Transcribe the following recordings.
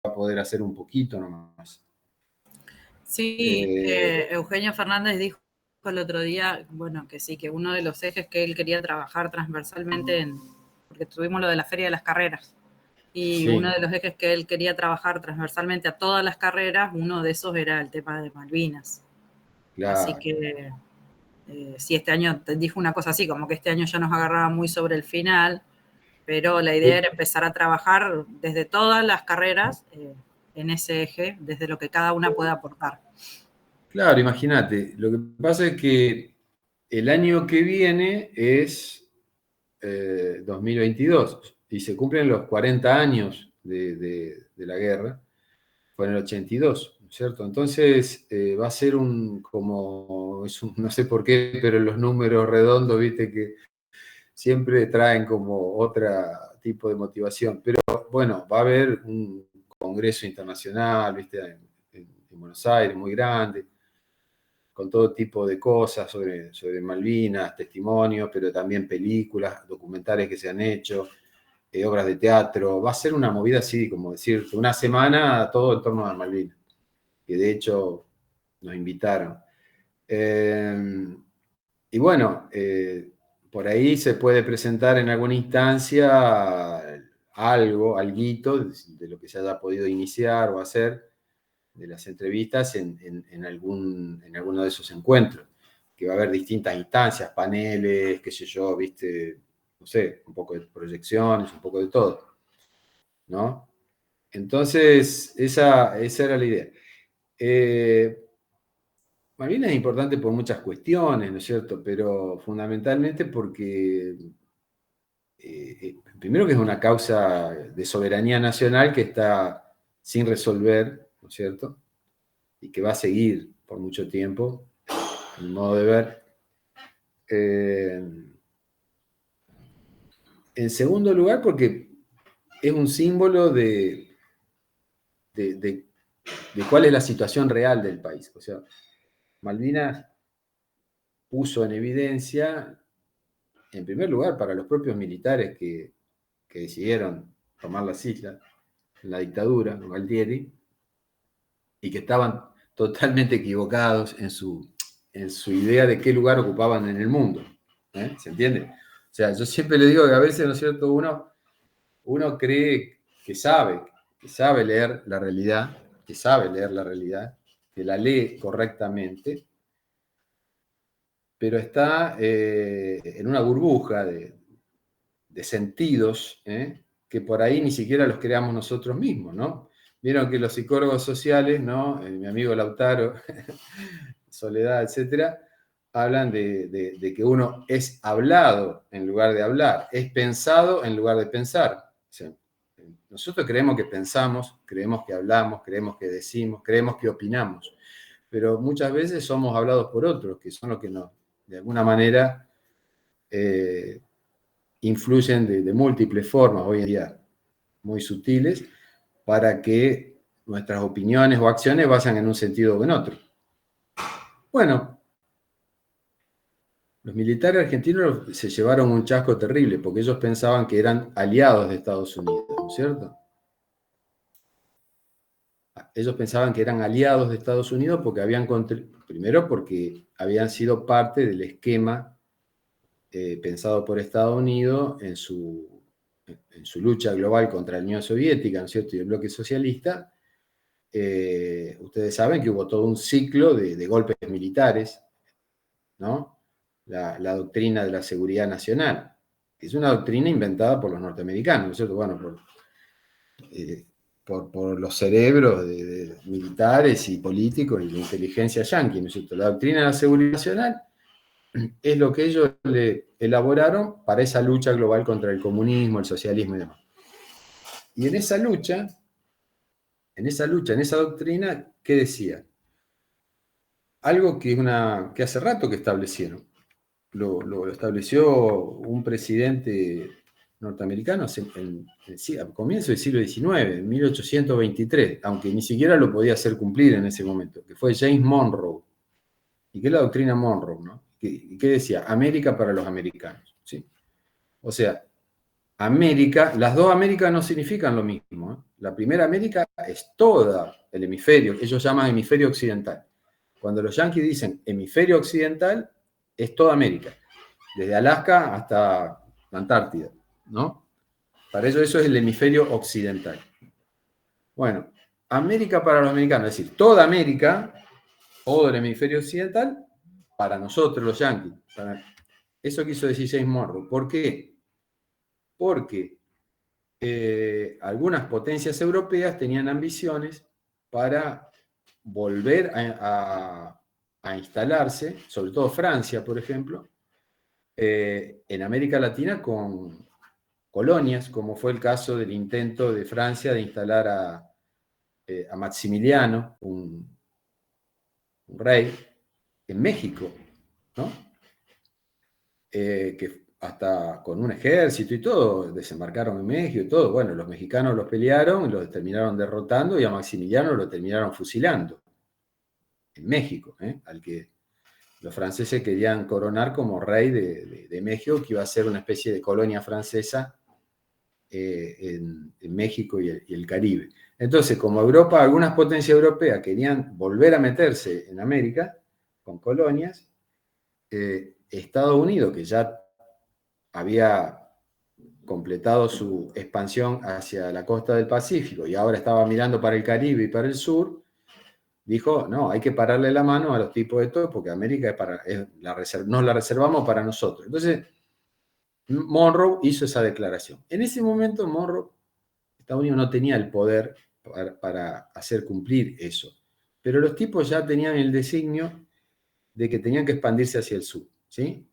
a poder hacer un poquito nomás. Sí, Eugenio Fernández dijo el otro día, bueno, que sí, que uno de los ejes que él quería trabajar transversalmente porque tuvimos lo de la Feria de las Carreras, y sí. uno de los ejes que él quería trabajar transversalmente a todas las carreras, uno de esos era el tema de Malvinas. Claro. Así que sí, este año te dijo una cosa así, como que este año ya nos agarraba muy sobre el final, pero la idea era empezar a trabajar desde todas las carreras en ese eje, desde lo que cada una pueda aportar. Claro, imagínate, lo que pasa es que el año que viene es 2022 y se cumplen los 40 años de la guerra, fue en el 82, ¿no es cierto? Entonces va a ser no sé por qué, pero los números redondos, viste que siempre traen como otro tipo de motivación. Pero bueno, va a haber un congreso internacional, viste, en Buenos Aires, muy grande, con todo tipo de cosas sobre Malvinas, testimonios, pero también películas, documentales que se han hecho, obras de teatro. Va a ser una movida así, como decirte, una semana todo en torno a Malvinas, que de hecho nos invitaron. Y bueno, por ahí se puede presentar en alguna instancia alguito de lo que se haya podido iniciar o hacer de las entrevistas en alguno de esos encuentros, que va a haber distintas instancias, paneles, qué sé yo, viste, no sé, un poco de proyecciones, un poco de todo, ¿no? Entonces, esa era la idea. Malvinas es importante por muchas cuestiones, ¿no es cierto? Pero fundamentalmente porque, primero que es una causa de soberanía nacional que está sin resolver, ¿no es cierto? Y que va a seguir por mucho tiempo, a mi modo de ver. En segundo lugar, porque es un símbolo de cuál es la situación real del país. O sea, Malvinas puso en evidencia, en primer lugar, para los propios militares que decidieron tomar las islas en la dictadura, con Galtieri, y que estaban totalmente equivocados en su idea de qué lugar ocupaban en el mundo. ¿Se entiende? O sea, yo siempre le digo que a veces, ¿no es cierto?, uno cree que sabe leer la realidad, que la lee correctamente, pero está en una burbuja de sentidos que por ahí ni siquiera los creamos nosotros mismos, ¿no? Vieron que los psicólogos sociales, ¿no? Mi amigo Lautaro, Soledad, etcétera, hablan de que uno es hablado en lugar de hablar, es pensado en lugar de pensar. O sea, nosotros creemos que pensamos, creemos que hablamos, creemos que decimos, creemos que opinamos, pero muchas veces somos hablados por otros, que son los que nos, de alguna manera, influyen de múltiples formas hoy en día, muy sutiles, para que nuestras opiniones o acciones vayan en un sentido o en otro. Bueno, los militares argentinos se llevaron un chasco terrible porque ellos pensaban que eran aliados de Estados Unidos, ¿no es cierto? Ellos pensaban que eran aliados de Estados Unidos porque primero porque habían sido parte del esquema pensado por Estados Unidos en su lucha global contra la Unión Soviética, ¿no es cierto?, y el bloque socialista. Ustedes saben que hubo todo un ciclo de golpes militares, ¿no? La doctrina de la seguridad nacional, que es una doctrina inventada por los norteamericanos, ¿no es cierto? Bueno, por los cerebros de militares y políticos y de inteligencia yanqui, ¿no es cierto? La doctrina de la seguridad nacional es lo que ellos le elaboraron para esa lucha global contra el comunismo, el socialismo y demás. Y en esa lucha, en esa doctrina, ¿qué decía? Algo que hace rato que establecieron. Lo estableció un presidente norteamericano a comienzo del siglo XIX, en 1823, aunque ni siquiera lo podía hacer cumplir en ese momento, que fue James Monroe. ¿Y qué es la doctrina Monroe, no? ¿Qué decía? América para los americanos, ¿sí? O sea, América, las dos Américas no significan lo mismo, ¿eh? La primera América es toda el hemisferio, ellos llaman hemisferio occidental. Cuando los yanquis dicen hemisferio occidental, es toda América, desde Alaska hasta la Antártida, ¿no? Para ellos eso es el hemisferio occidental. Bueno, América para los americanos, es decir, toda América, todo el hemisferio occidental, para nosotros los yanquis. Eso quiso decir James Monroe. ¿Por qué? Porque algunas potencias europeas tenían ambiciones para volver a instalarse, sobre todo Francia, por ejemplo, en América Latina con colonias, como fue el caso del intento de Francia de instalar a Maximiliano, un rey, en México, ¿no? Que hasta con un ejército y todo, desembarcaron en México y todo. Bueno, los mexicanos los pelearon, los terminaron derrotando y a Maximiliano lo terminaron fusilando en México, al que los franceses querían coronar como rey de México, que iba a ser una especie de colonia francesa en México y el Caribe. Entonces, como Europa, algunas potencias europeas querían volver a meterse en América con colonias, Estados Unidos, que ya había completado su expansión hacia la costa del Pacífico y ahora estaba mirando para el Caribe y para el sur, dijo, no, hay que pararle la mano a los tipos de todo porque América nos la reservamos para nosotros. Entonces, Monroe hizo esa declaración. En ese momento, Monroe, Estados Unidos no tenía el poder para hacer cumplir eso, pero los tipos ya tenían el designio de que tenían que expandirse hacia el sur, ¿sí?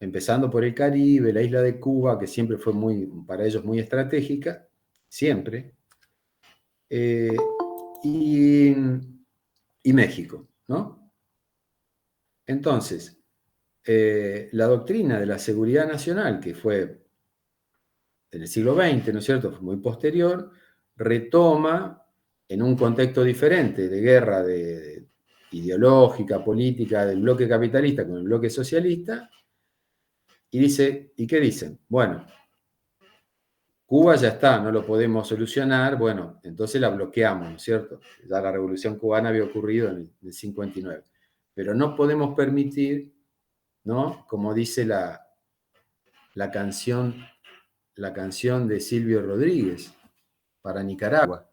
Empezando por el Caribe, la isla de Cuba, que siempre fue para ellos muy estratégica, siempre, y México, ¿no? Entonces, la doctrina de la seguridad nacional, que fue en el siglo XX, ¿no es cierto?, fue muy posterior, retoma en un contexto diferente de guerra ideológica, política del bloque capitalista con el bloque socialista, y dice, ¿y qué dicen? Bueno, Cuba ya está, no lo podemos solucionar, bueno, entonces la bloqueamos, ¿no es cierto? Ya la revolución cubana había ocurrido en el 59. Pero no podemos permitir, ¿no? Como dice la canción de Silvio Rodríguez para Nicaragua.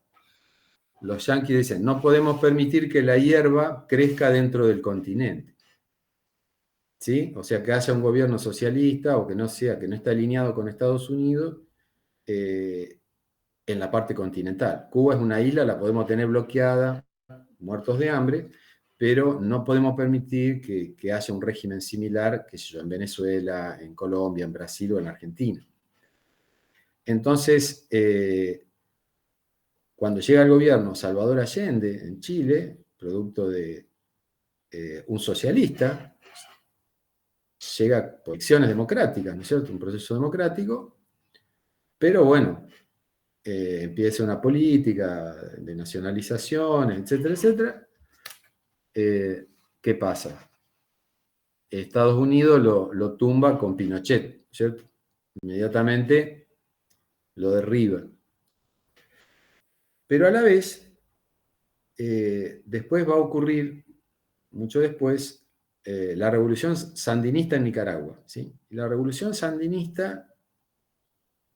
Los yanquis dicen, no podemos permitir que la hierba crezca dentro del continente. ¿Sí? O sea, que haya un gobierno socialista o que no esté alineado con Estados Unidos en la parte continental. Cuba es una isla, la podemos tener bloqueada, muertos de hambre, pero no podemos permitir que haya un régimen similar, que en Venezuela, en Colombia, en Brasil o en Argentina. Entonces, cuando llega el gobierno Salvador Allende en Chile, producto de un socialista, llega por elecciones democráticas, ¿no es cierto? Un proceso democrático, pero bueno, empieza una política de nacionalización, etcétera, etcétera. ¿Qué pasa? Estados Unidos lo tumba con Pinochet, ¿cierto? Inmediatamente lo derriba. Pero a la vez, después va a ocurrir, mucho después, la revolución sandinista en Nicaragua, ¿sí? Y la revolución sandinista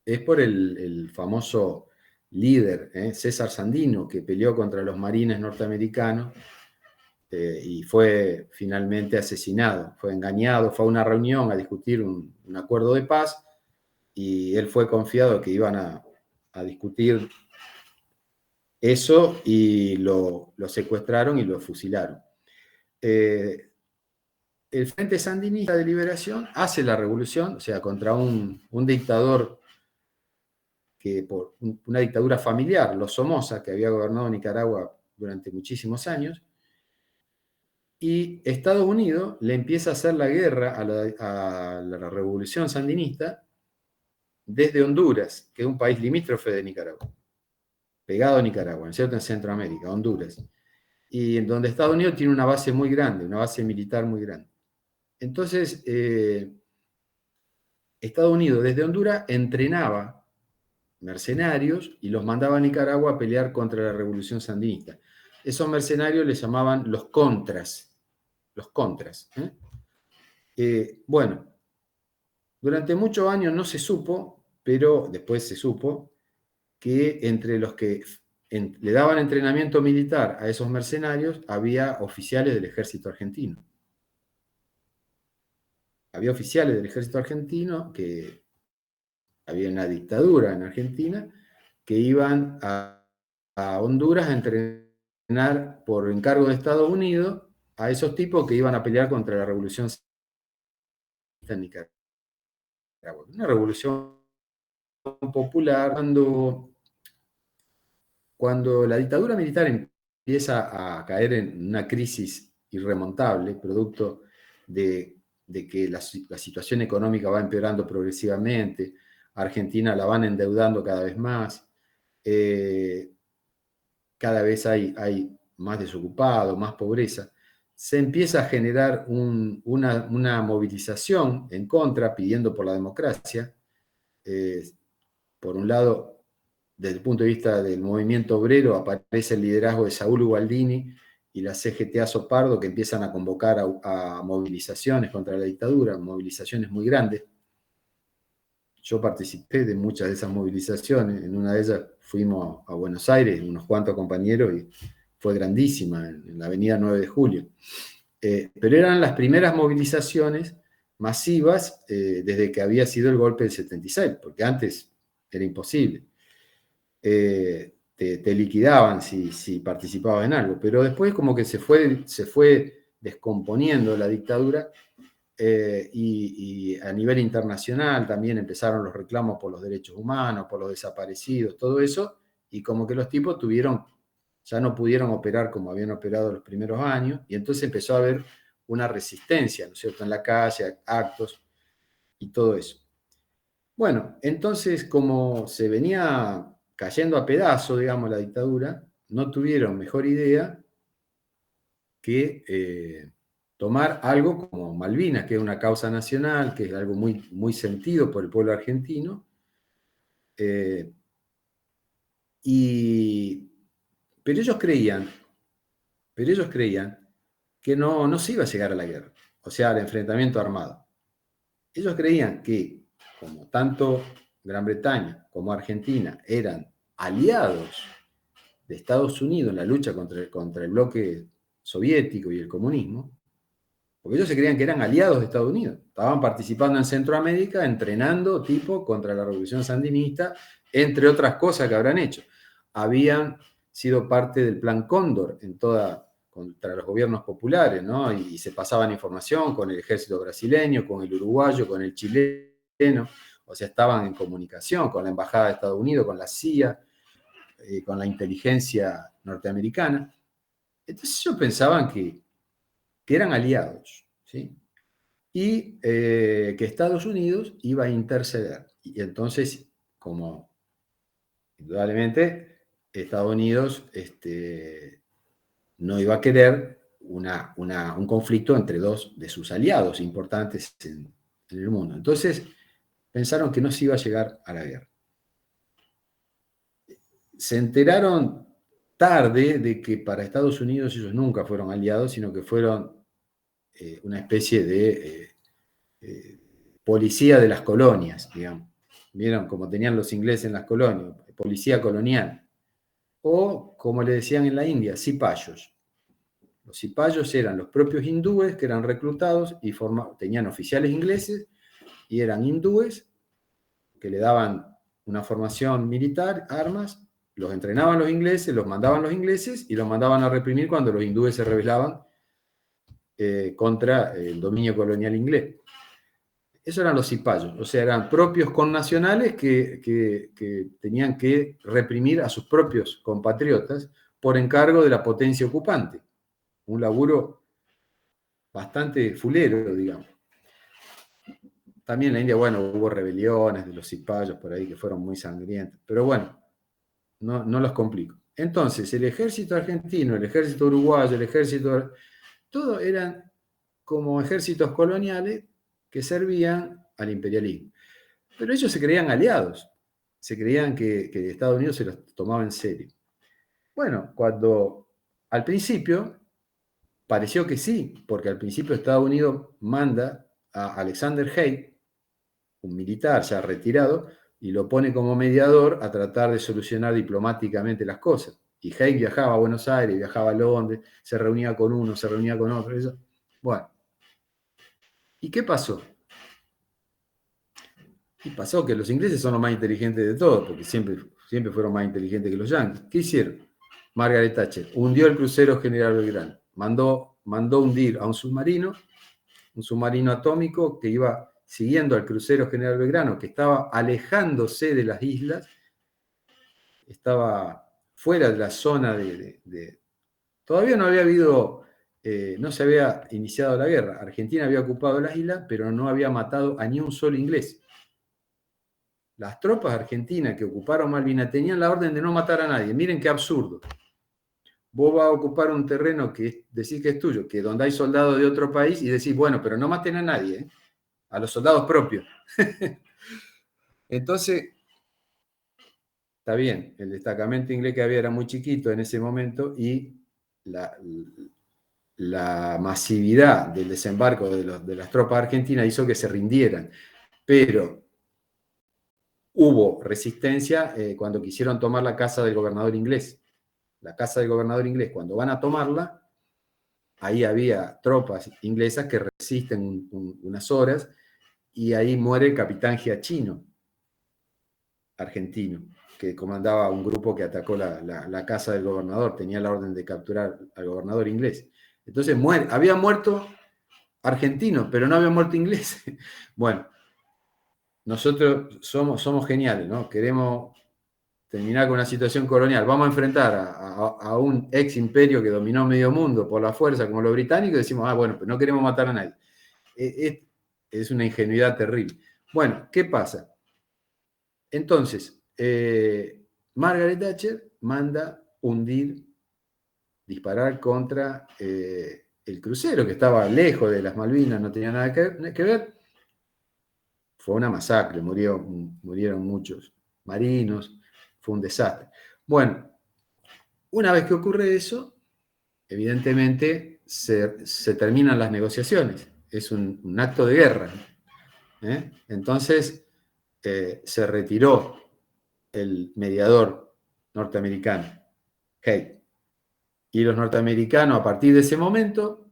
es por el famoso líder, César Sandino, que peleó contra los marines norteamericanos y fue finalmente asesinado, fue engañado, fue a una reunión a discutir un acuerdo de paz y él fue confiado que iban a discutir eso y lo secuestraron y lo fusilaron. El Frente Sandinista de Liberación hace la revolución, o sea, contra un dictador por una dictadura familiar, los Somoza, que había gobernado Nicaragua durante muchísimos años, y Estados Unidos le empieza a hacer la guerra a la revolución sandinista desde Honduras, que es un país limítrofe de Nicaragua, pegado a Nicaragua, ¿no es cierto?, en Centroamérica, Honduras, y en donde Estados Unidos tiene una base muy grande, una base militar muy grande. Entonces, Estados Unidos desde Honduras entrenaba mercenarios y los mandaba a Nicaragua a pelear contra la revolución sandinista. Esos mercenarios les llamaban los contras. Los contras. Bueno, durante muchos años no se supo, pero después se supo que entre los que le daban entrenamiento militar a esos mercenarios había oficiales del ejército argentino. Había oficiales del ejército argentino, que había una dictadura en Argentina, que iban a Honduras a entrenar por encargo de Estados Unidos a esos tipos que iban a pelear contra la revolución en Nicaragua. Una revolución popular. Cuando la dictadura militar empieza a caer en una crisis irremontable, producto de que la situación económica va empeorando progresivamente, Argentina la van endeudando cada vez más, cada vez hay más desocupados, más pobreza, se empieza a generar una movilización en contra, pidiendo por la democracia. Por un lado, desde el punto de vista del movimiento obrero, aparece el liderazgo de Saúl Ubaldini y la CGT Azopardo, que empiezan a convocar a movilizaciones contra la dictadura, movilizaciones muy grandes. Yo participé de muchas de esas movilizaciones. En una de ellas fuimos a Buenos Aires, unos cuantos compañeros, y fue grandísima, en la avenida 9 de Julio. Pero eran las primeras movilizaciones masivas desde que había sido el golpe del 76, porque antes era imposible. Te liquidaban si participabas en algo, pero después como que se fue descomponiendo la dictadura, y a nivel internacional también empezaron los reclamos por los derechos humanos, por los desaparecidos, todo eso, y como que los tipos ya no pudieron operar como habían operado los primeros años, y entonces empezó a haber una resistencia, ¿no es cierto?, en la calle, actos y todo eso. Bueno, entonces, como se venía cayendo a pedazos, digamos, la dictadura, no tuvieron mejor idea que tomar algo como Malvinas, que es una causa nacional, que es algo muy, muy sentido por el pueblo argentino, pero ellos creían que no se iba a llegar a la guerra, o sea, al enfrentamiento armado. Ellos creían que, como tanto Gran Bretaña como Argentina eran aliados de Estados Unidos en la lucha contra el bloque soviético y el comunismo, porque ellos se creían que eran aliados de Estados Unidos. Estaban participando en Centroamérica, entrenando tipo contra la revolución sandinista, entre otras cosas que habrán hecho. Habían sido parte del Plan Cóndor contra los gobiernos populares, ¿no? Y se pasaban información con el ejército brasileño, con el uruguayo, con el chileno. O sea, estaban en comunicación con la Embajada de Estados Unidos, con la CIA, con la inteligencia norteamericana. Entonces ellos pensaban que eran aliados, ¿sí? Y que Estados Unidos iba a interceder. Y entonces, como indudablemente Estados Unidos no iba a querer un conflicto entre dos de sus aliados importantes en el mundo. Entonces, pensaron que no se iba a llegar a la guerra. Se enteraron tarde de que para Estados Unidos ellos nunca fueron aliados, sino que fueron una especie de policía de las colonias, digamos. ¿Vieron? Como tenían los ingleses en las colonias, policía colonial. O, como le decían en la India, cipayos. Los cipayos eran los propios hindúes que eran reclutados y tenían oficiales ingleses, y eran hindúes que le daban una formación militar, armas, los entrenaban los ingleses, los mandaban los ingleses y los mandaban a reprimir cuando los hindúes se rebelaban contra el dominio colonial inglés. Esos eran los cipayos, o sea, eran propios connacionales que tenían que reprimir a sus propios compatriotas por encargo de la potencia ocupante. Un laburo bastante fulero, digamos. También en la India, bueno, hubo rebeliones de los cipayos por ahí que fueron muy sangrientas, pero bueno, no los complico. Entonces, el ejército argentino, el ejército uruguayo, el ejército... Todos eran como ejércitos coloniales que servían al imperialismo. Pero ellos se creían aliados, se creían que Estados Unidos se los tomaba en serio. Bueno, cuando al principio pareció que sí, porque al principio Estados Unidos manda a Alexander Haig, un militar ya retirado, y lo pone como mediador a tratar de solucionar diplomáticamente las cosas. Y Haig viajaba a Buenos Aires, viajaba a Londres, se reunía con uno, se reunía con otro. Eso. Bueno, ¿y qué pasó? Y pasó que los ingleses son los más inteligentes de todos, porque siempre fueron más inteligentes que los yanquis. ¿Qué hicieron? Margaret Thatcher hundió el crucero General Belgrano, mandó hundir a un submarino atómico que iba siguiendo al crucero General Belgrano, que estaba alejándose de las islas, estaba fuera de la zona todavía no había habido, no se había iniciado la guerra. Argentina había ocupado las islas, pero no había matado a ni un solo inglés. Las tropas argentinas que ocuparon Malvinas tenían la orden de no matar a nadie. Miren qué absurdo. Vos vas a ocupar un terreno que decís que es tuyo, que donde hay soldados de otro país, y decís, bueno, pero no maten a nadie, a los soldados propios. Entonces, está bien, el destacamento inglés que había era muy chiquito en ese momento y la masividad del desembarco de las tropas argentinas hizo que se rindieran. Pero hubo resistencia cuando quisieron tomar la casa del gobernador inglés. La casa del gobernador inglés, cuando van a tomarla, ahí había tropas inglesas que resisten unas horas y ahí muere el capitán Giachino, argentino, que comandaba un grupo que atacó la casa del gobernador, tenía la orden de capturar al gobernador inglés. Entonces había muerto argentinos, pero no había muerto ingleses. Bueno, nosotros somos geniales, ¿no? Queremos terminar con una situación colonial. Vamos a enfrentar a un ex imperio que dominó medio mundo por la fuerza, como los británicos, y decimos, bueno, pues no queremos matar a nadie. Es una ingenuidad terrible. Bueno, ¿qué pasa? Entonces, Margaret Thatcher manda disparar contra el crucero, que estaba lejos de las Malvinas, no tenía nada que ver. Fue una masacre, murieron muchos marinos, fue un desastre. Bueno, una vez que ocurre eso, evidentemente se terminan las negociaciones. Es un acto de guerra. Entonces, se retiró el mediador norteamericano, Haig. Y los norteamericanos, a partir de ese momento,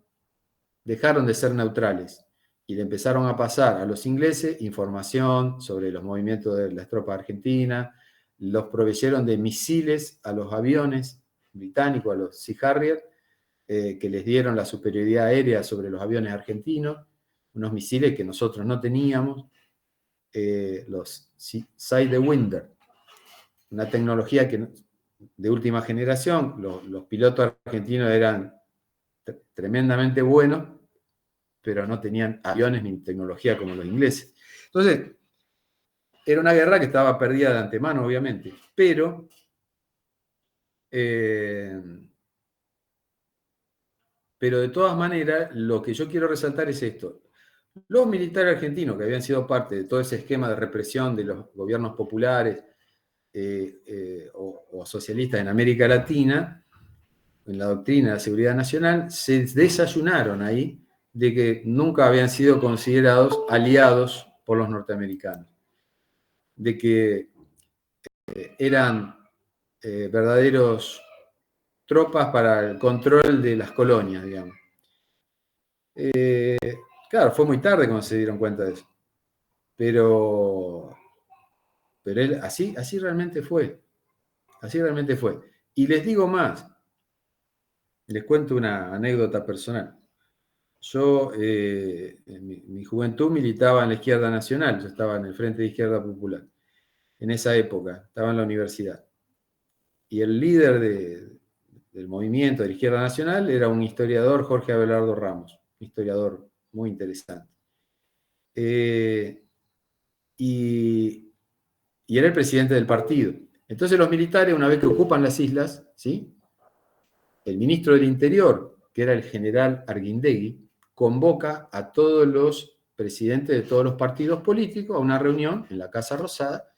dejaron de ser neutrales y le empezaron a pasar a los ingleses información sobre los movimientos de las tropas argentinas, los proveyeron de misiles a los aviones británicos, a los Sea Harrier, que les dieron la superioridad aérea sobre los aviones argentinos, unos misiles que nosotros no teníamos, los Sidewinder, una tecnología de última generación. Los pilotos argentinos eran tremendamente buenos, pero no tenían aviones ni tecnología como los ingleses. Entonces, era una guerra que estaba perdida de antemano, obviamente, pero de todas maneras, lo que yo quiero resaltar es esto. Los militares argentinos, que habían sido parte de todo ese esquema de represión de los gobiernos populares o socialistas en América Latina, en la doctrina de la seguridad nacional, se desayunaron ahí de que nunca habían sido considerados aliados por los norteamericanos, de que eran verdaderos tropas para el control de las colonias, digamos. Claro, fue muy tarde cuando se dieron cuenta de eso, pero así realmente fue, así realmente fue. Y les digo más, les cuento una anécdota personal. Yo en mi juventud militaba en la Izquierda Nacional, yo estaba en el Frente de Izquierda Popular, en esa época, estaba en la universidad. Y el líder del movimiento de la Izquierda Nacional era un historiador, Jorge Abelardo Ramos, un historiador muy interesante. Y era el presidente del partido. Entonces los militares, una vez que ocupan las islas, ¿sí?, el ministro del Interior, que era el general Arguindegui, convoca a todos los presidente de todos los partidos políticos a una reunión en la Casa Rosada,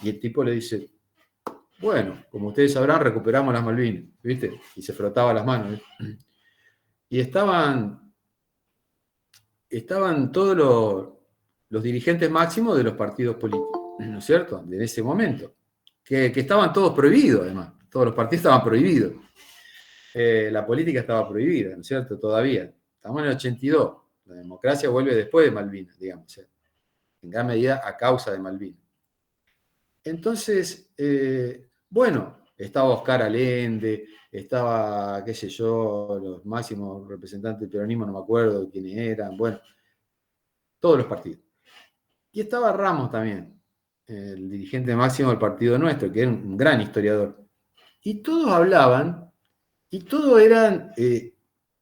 y el tipo le dice, bueno, como ustedes sabrán, recuperamos las Malvinas, ¿viste? Y se frotaba las manos, ¿viste? Y estaban todos los dirigentes máximos de los partidos políticos, ¿no es cierto? En ese momento. Que estaban todos prohibidos, además. Todos los partidos estaban prohibidos. La política estaba prohibida, ¿no es cierto? Todavía. Estamos en el 82. La democracia vuelve después de Malvinas, digamos. En gran medida a causa de Malvinas. Entonces, bueno, estaba Oscar Allende, estaba, qué sé yo, los máximos representantes del peronismo, no me acuerdo quiénes eran, bueno, todos los partidos. Y estaba Ramos también, el dirigente máximo del partido nuestro, que era un gran historiador. Y todos hablaban, y todo eran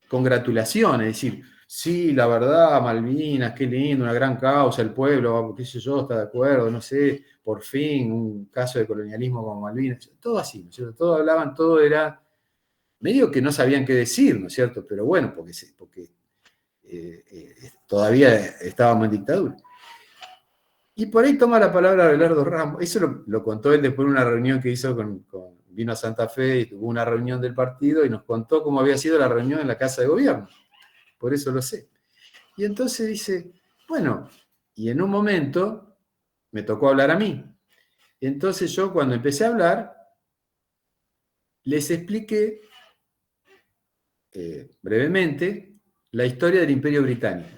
congratulaciones, es decir, sí, la verdad, Malvinas, qué lindo, una gran causa, el pueblo, qué sé yo, está de acuerdo, no sé, por fin, un caso de colonialismo como Malvinas, todo así, ¿no es cierto? Todos hablaban, todo era medio que no sabían qué decir, ¿no es cierto? Pero bueno, porque todavía estábamos en dictadura. Y por ahí toma la palabra Abelardo Ramos. Eso lo contó él después de una reunión que hizo vino a Santa Fe y tuvo una reunión del partido y nos contó cómo había sido la reunión en la Casa de Gobierno. Por eso lo sé. Y entonces dice, bueno, y en un momento me tocó hablar a mí. Entonces yo cuando empecé a hablar, les expliqué brevemente la historia del Imperio Británico.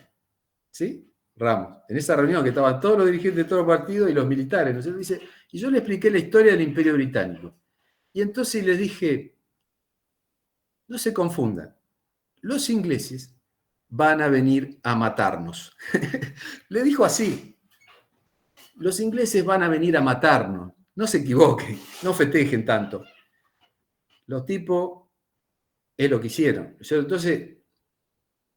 ¿Sí? Ramos, en esa reunión que estaban todos los dirigentes de todos los partidos y los militares, ¿no es cierto? Dice, y yo le expliqué la historia del Imperio Británico. Y entonces les dije, no se confundan, los ingleses van a venir a matarnos. Le dijo así, los ingleses van a venir a matarnos, no se equivoquen, no festejen tanto. Los tipos es lo que hicieron. Entonces,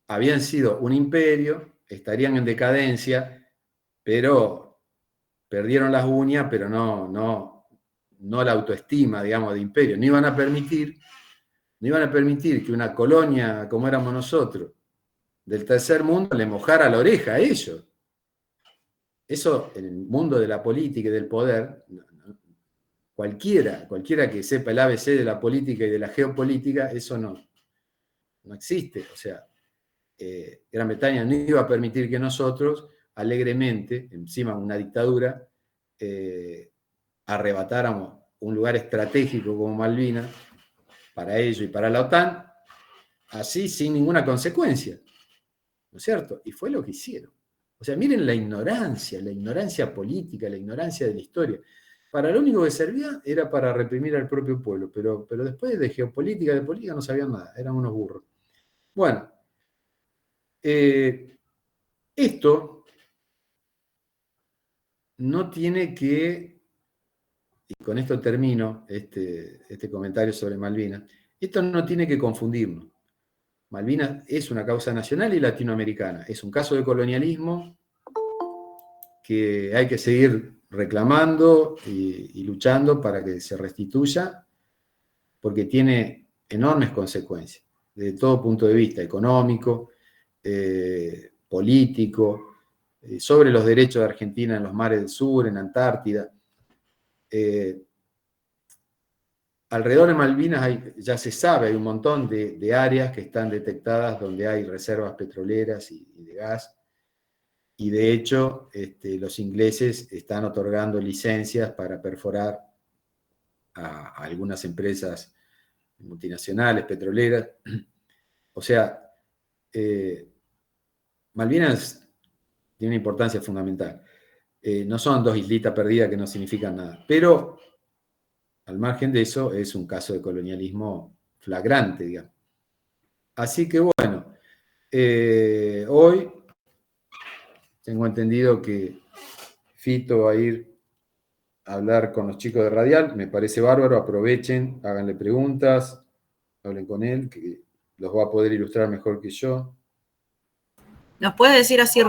habían sido un imperio, estarían en decadencia, pero perdieron las uñas, pero no la autoestima, digamos, de imperio. No iban a permitir que una colonia como éramos nosotros, del tercer mundo, le mojara la oreja a ellos. Eso, en el mundo de la política y del poder, cualquiera que sepa el ABC de la política y de la geopolítica, eso no existe. O sea, Gran Bretaña no iba a permitir que nosotros, alegremente, encima de una dictadura, arrebatáramos un lugar estratégico como Malvinas para ellos y para la OTAN, así sin ninguna consecuencia, ¿no es cierto? Y fue lo que hicieron. O sea, miren la ignorancia política, la ignorancia de la historia. Para lo único que servía era para reprimir al propio pueblo, pero después de geopolítica, de política no sabían nada, eran unos burros. Bueno, esto no tiene que, y con esto termino este comentario sobre Malvinas, esto no tiene que confundirnos. Malvinas es una causa nacional y latinoamericana, es un caso de colonialismo que hay que seguir reclamando y luchando para que se restituya, porque tiene enormes consecuencias, desde todo punto de vista, económico, político, sobre los derechos de Argentina en los mares del sur, en Antártida. Alrededor de Malvinas ya se sabe, hay un montón de áreas que están detectadas donde hay reservas petroleras y de gas, y de hecho los ingleses están otorgando licencias para perforar a algunas empresas multinacionales, petroleras. O sea, Malvinas tiene una importancia fundamental. No son dos islitas perdidas que no significan nada, pero al margen de eso es un caso de colonialismo flagrante, digamos. Así que bueno, hoy tengo entendido que Fito va a ir a hablar con los chicos de Radial, me parece bárbaro, aprovechen, háganle preguntas, hablen con él, que los va a poder ilustrar mejor que yo. ¿Nos puede decir así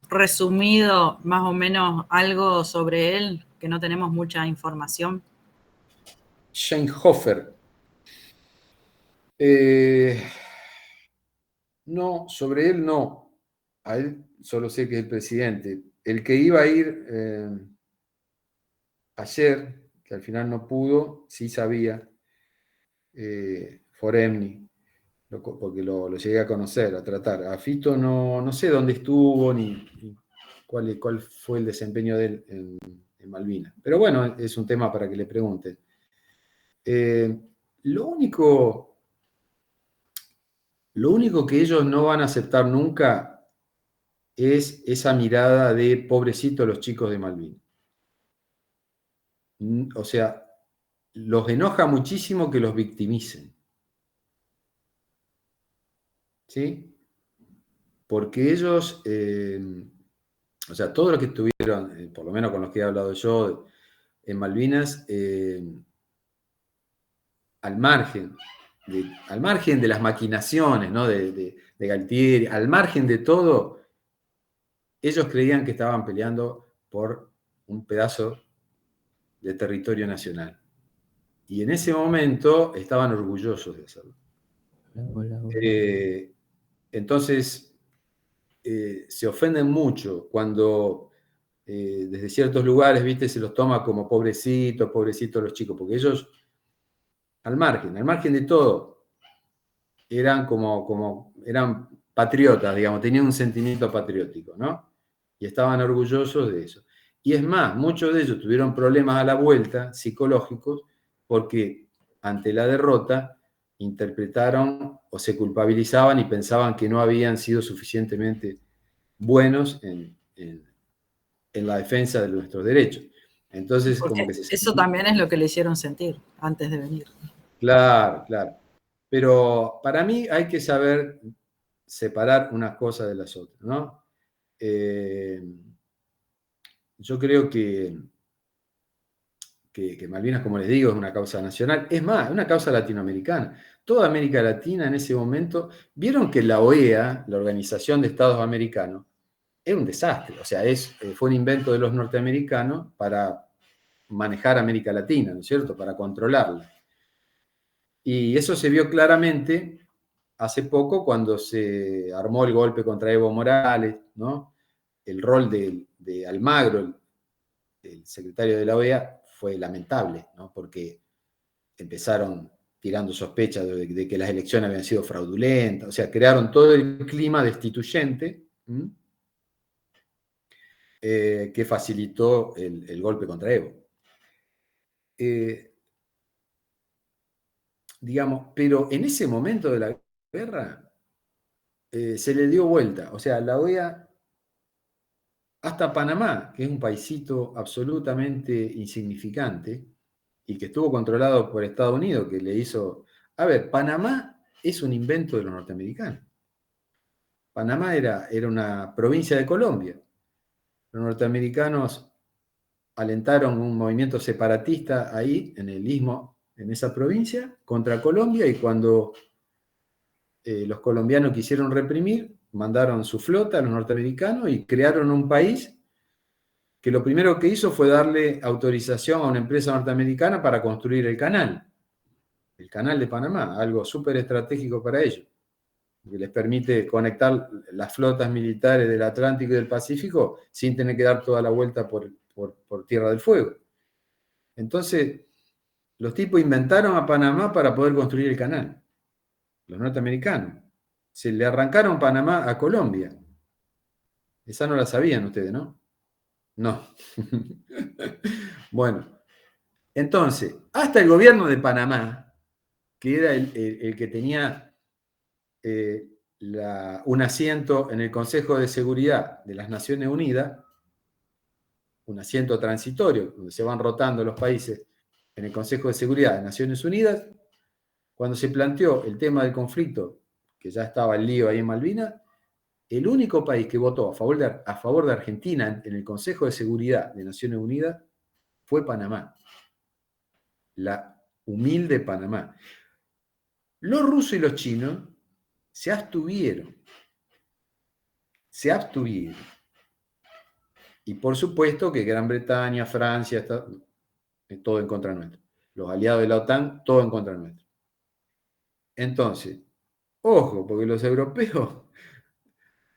resumido más o menos algo sobre él, que no tenemos mucha información? Scheinhofer. No, sobre él no. a él solo sé que es el presidente. El que iba a ir ayer, que al final no pudo, sí sabía, Foremni, porque lo llegué a conocer, a tratar. A Fito no sé dónde estuvo ni cuál fue el desempeño de él en Malvinas. Pero bueno, es un tema para que le pregunten. Lo único que ellos no van a aceptar nunca es esa mirada de pobrecito los chicos de Malvinas. O sea, los enoja muchísimo que los victimicen. ¿Sí? Porque ellos, o sea, todos los que estuvieron, por lo menos con los que he hablado yo en Malvinas, al margen de las maquinaciones, ¿no? de Galtieri, al margen de todo, ellos creían que estaban peleando por un pedazo de territorio nacional. Y en ese momento estaban orgullosos de hacerlo. Entonces, se ofenden mucho cuando desde ciertos lugares, viste, se los toma como pobrecitos los chicos, porque ellos, al margen de todo, eran eran patriotas, digamos, tenían un sentimiento patriótico, ¿no? Y estaban orgullosos de eso. Y es más, muchos de ellos tuvieron problemas a la vuelta, psicológicos, porque ante la derrota interpretaron o se culpabilizaban y pensaban que no habían sido suficientemente buenos en la defensa de nuestros derechos. Entonces, porque como que eso también es lo que le hicieron sentir antes de venir. Claro, claro. Pero para mí hay que saber separar unas cosas de las otras, ¿no? Yo creo que Malvinas, como les digo, es una causa nacional. Es más, es una causa latinoamericana. Toda América Latina en ese momento, vieron que la OEA, la Organización de Estados Americanos, es un desastre. O sea, fue un invento de los norteamericanos para manejar América Latina, ¿no es cierto? Para controlarla. Y eso se vio claramente hace poco cuando se armó el golpe contra Evo Morales, ¿no? El rol de Almagro, el secretario de la OEA, fue lamentable, ¿no? Porque empezaron tirando sospechas de que las elecciones habían sido fraudulentas, o sea, crearon todo el clima destituyente que facilitó el golpe contra Evo. Digamos, pero en ese momento de la guerra se le dio vuelta, o sea, la OEA hasta Panamá, que es un paisito absolutamente insignificante y que estuvo controlado por Estados Unidos, que le hizo... A ver, Panamá es un invento de los norteamericanos. Panamá era una provincia de Colombia. Los norteamericanos alentaron un movimiento separatista ahí, en el istmo, en esa provincia, contra Colombia, y cuando los colombianos quisieron reprimir, mandaron su flota a los norteamericanos y crearon un país que lo primero que hizo fue darle autorización a una empresa norteamericana para construir el canal de Panamá, algo súper estratégico para ellos, que les permite conectar las flotas militares del Atlántico y del Pacífico sin tener que dar toda la vuelta por Tierra del Fuego. Entonces, los tipos inventaron a Panamá para poder construir el canal, los norteamericanos. Se le arrancaron Panamá a Colombia. Esa no la sabían ustedes, ¿no? No. Bueno, entonces, hasta el gobierno de Panamá, que era el que tenía un asiento en el Consejo de Seguridad de las Naciones Unidas, un asiento transitorio, donde se van rotando los países en el Consejo de Seguridad de Naciones Unidas, cuando se planteó el tema del conflicto, que ya estaba el lío ahí en Malvinas, el único país que votó a favor de Argentina en el Consejo de Seguridad de Naciones Unidas fue Panamá. La humilde Panamá. Los rusos y los chinos se abstuvieron. Y por supuesto que Gran Bretaña, Francia, está todo en contra nuestro. Los aliados de la OTAN, todo en contra nuestro. Entonces, ojo, porque los europeos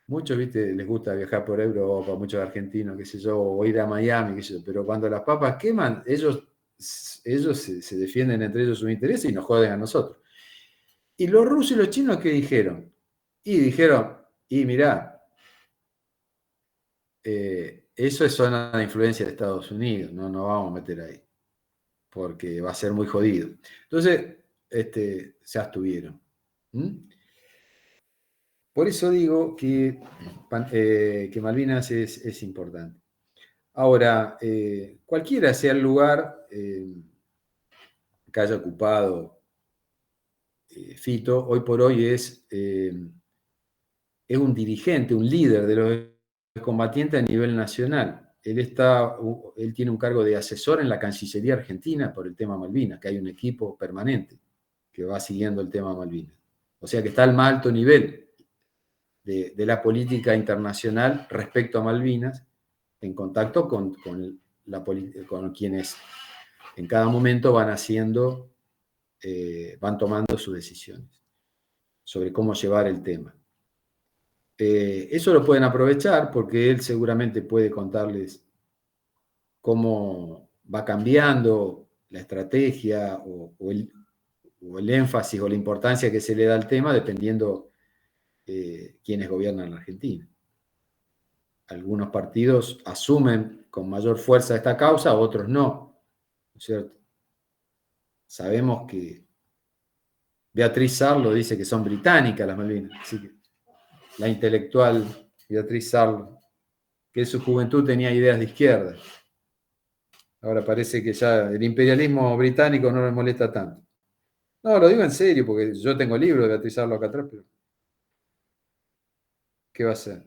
Muchos, viste, les gusta viajar por Europa, muchos argentinos, qué sé yo, o ir a Miami, qué sé yo, pero cuando las papas queman, ellos se defienden entre ellos sus intereses y nos joden a nosotros. Y los rusos y los chinos, ¿qué dijeron? Y dijeron, y mirá, eso es zona de influencia de Estados Unidos, no nos vamos a meter ahí, porque va a ser muy jodido. Entonces, se abstuvieron. ¿Mm? Por eso digo que Malvinas es importante. Ahora, cualquiera sea el lugar que haya ocupado Fito, hoy por hoy es un dirigente, un líder de los combatientes a nivel nacional. Él tiene un cargo de asesor en la Cancillería Argentina por el tema Malvinas, que hay un equipo permanente que va siguiendo el tema Malvinas. O sea que está al más alto nivel de la política internacional respecto a Malvinas, en contacto con quienes en cada momento van tomando sus decisiones sobre cómo llevar el tema. Eso lo pueden aprovechar porque él seguramente puede contarles cómo va cambiando la estrategia o el énfasis o la importancia que se le da al tema dependiendo quienes gobiernan la Argentina. Algunos partidos asumen con mayor fuerza esta causa, otros no, ¿no es cierto? Sabemos que Beatriz Sarlo dice que son británicas las Malvinas, así que la intelectual Beatriz Sarlo, que en su juventud tenía ideas de izquierda. Ahora parece que ya el imperialismo británico no le molesta tanto. No, lo digo en serio, porque yo tengo libros de Beatriz Sarlo acá atrás, pero ¿qué va a hacer?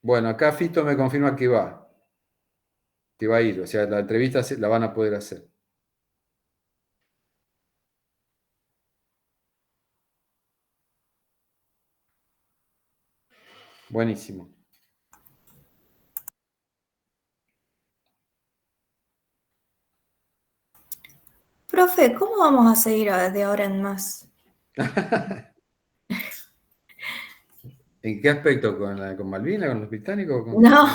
Bueno, acá Fito me confirma que va a ir, o sea, la entrevista la van a poder hacer. Buenísimo. Profe, ¿cómo vamos a seguir de ahora en más? ¿En qué aspecto? ¿Con Malvinas, con los británicos? No,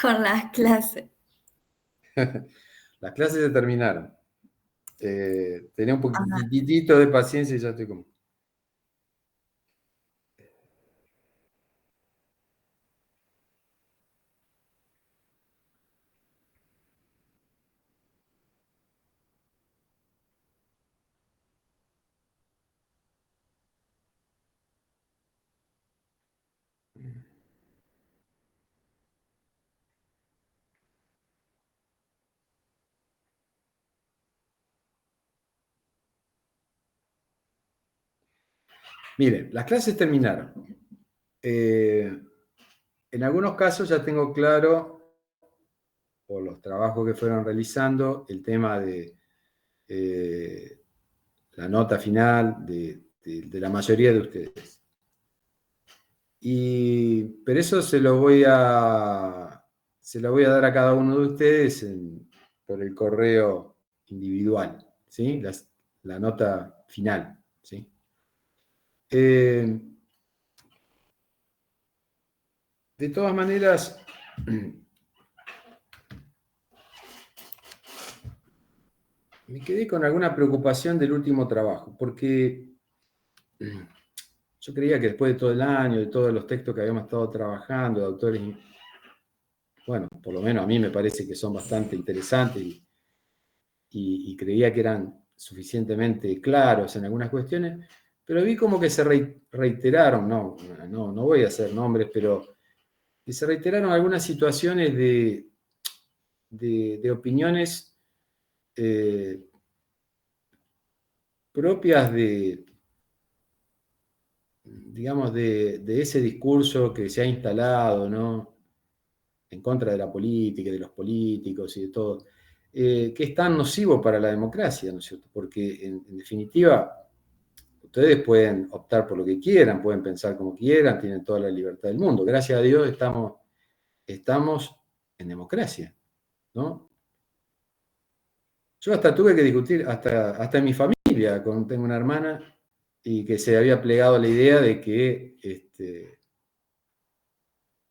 con las clases. Las clases se terminaron. Tenía un Ajá. poquitito de paciencia y ya estoy como... Miren, las clases terminaron. En algunos casos ya tengo claro, por los trabajos que fueron realizando, el tema de la nota final de la mayoría de ustedes. Pero eso se lo voy a dar a cada uno de ustedes por el correo individual, ¿sí? La nota final, ¿sí? De todas maneras, me quedé con alguna preocupación del último trabajo, porque yo creía que después de todo el año, de todos los textos que habíamos estado trabajando, de autores, bueno, por lo menos a mí me parece que son bastante interesantes y creía que eran suficientemente claros en algunas cuestiones, pero vi como que se reiteraron, no voy a hacer nombres, pero que se reiteraron algunas situaciones de opiniones propias digamos, de ese discurso que se ha instalado, ¿no? En contra de la política, de los políticos y de todo, que es tan nocivo para la democracia, ¿no es cierto? Porque en definitiva, ustedes pueden optar por lo que quieran, pueden pensar como quieran, tienen toda la libertad del mundo. Gracias a Dios estamos en democracia, ¿no? Yo hasta tuve que discutir, hasta en mi familia, tengo una hermana, y que se había plegado la idea de que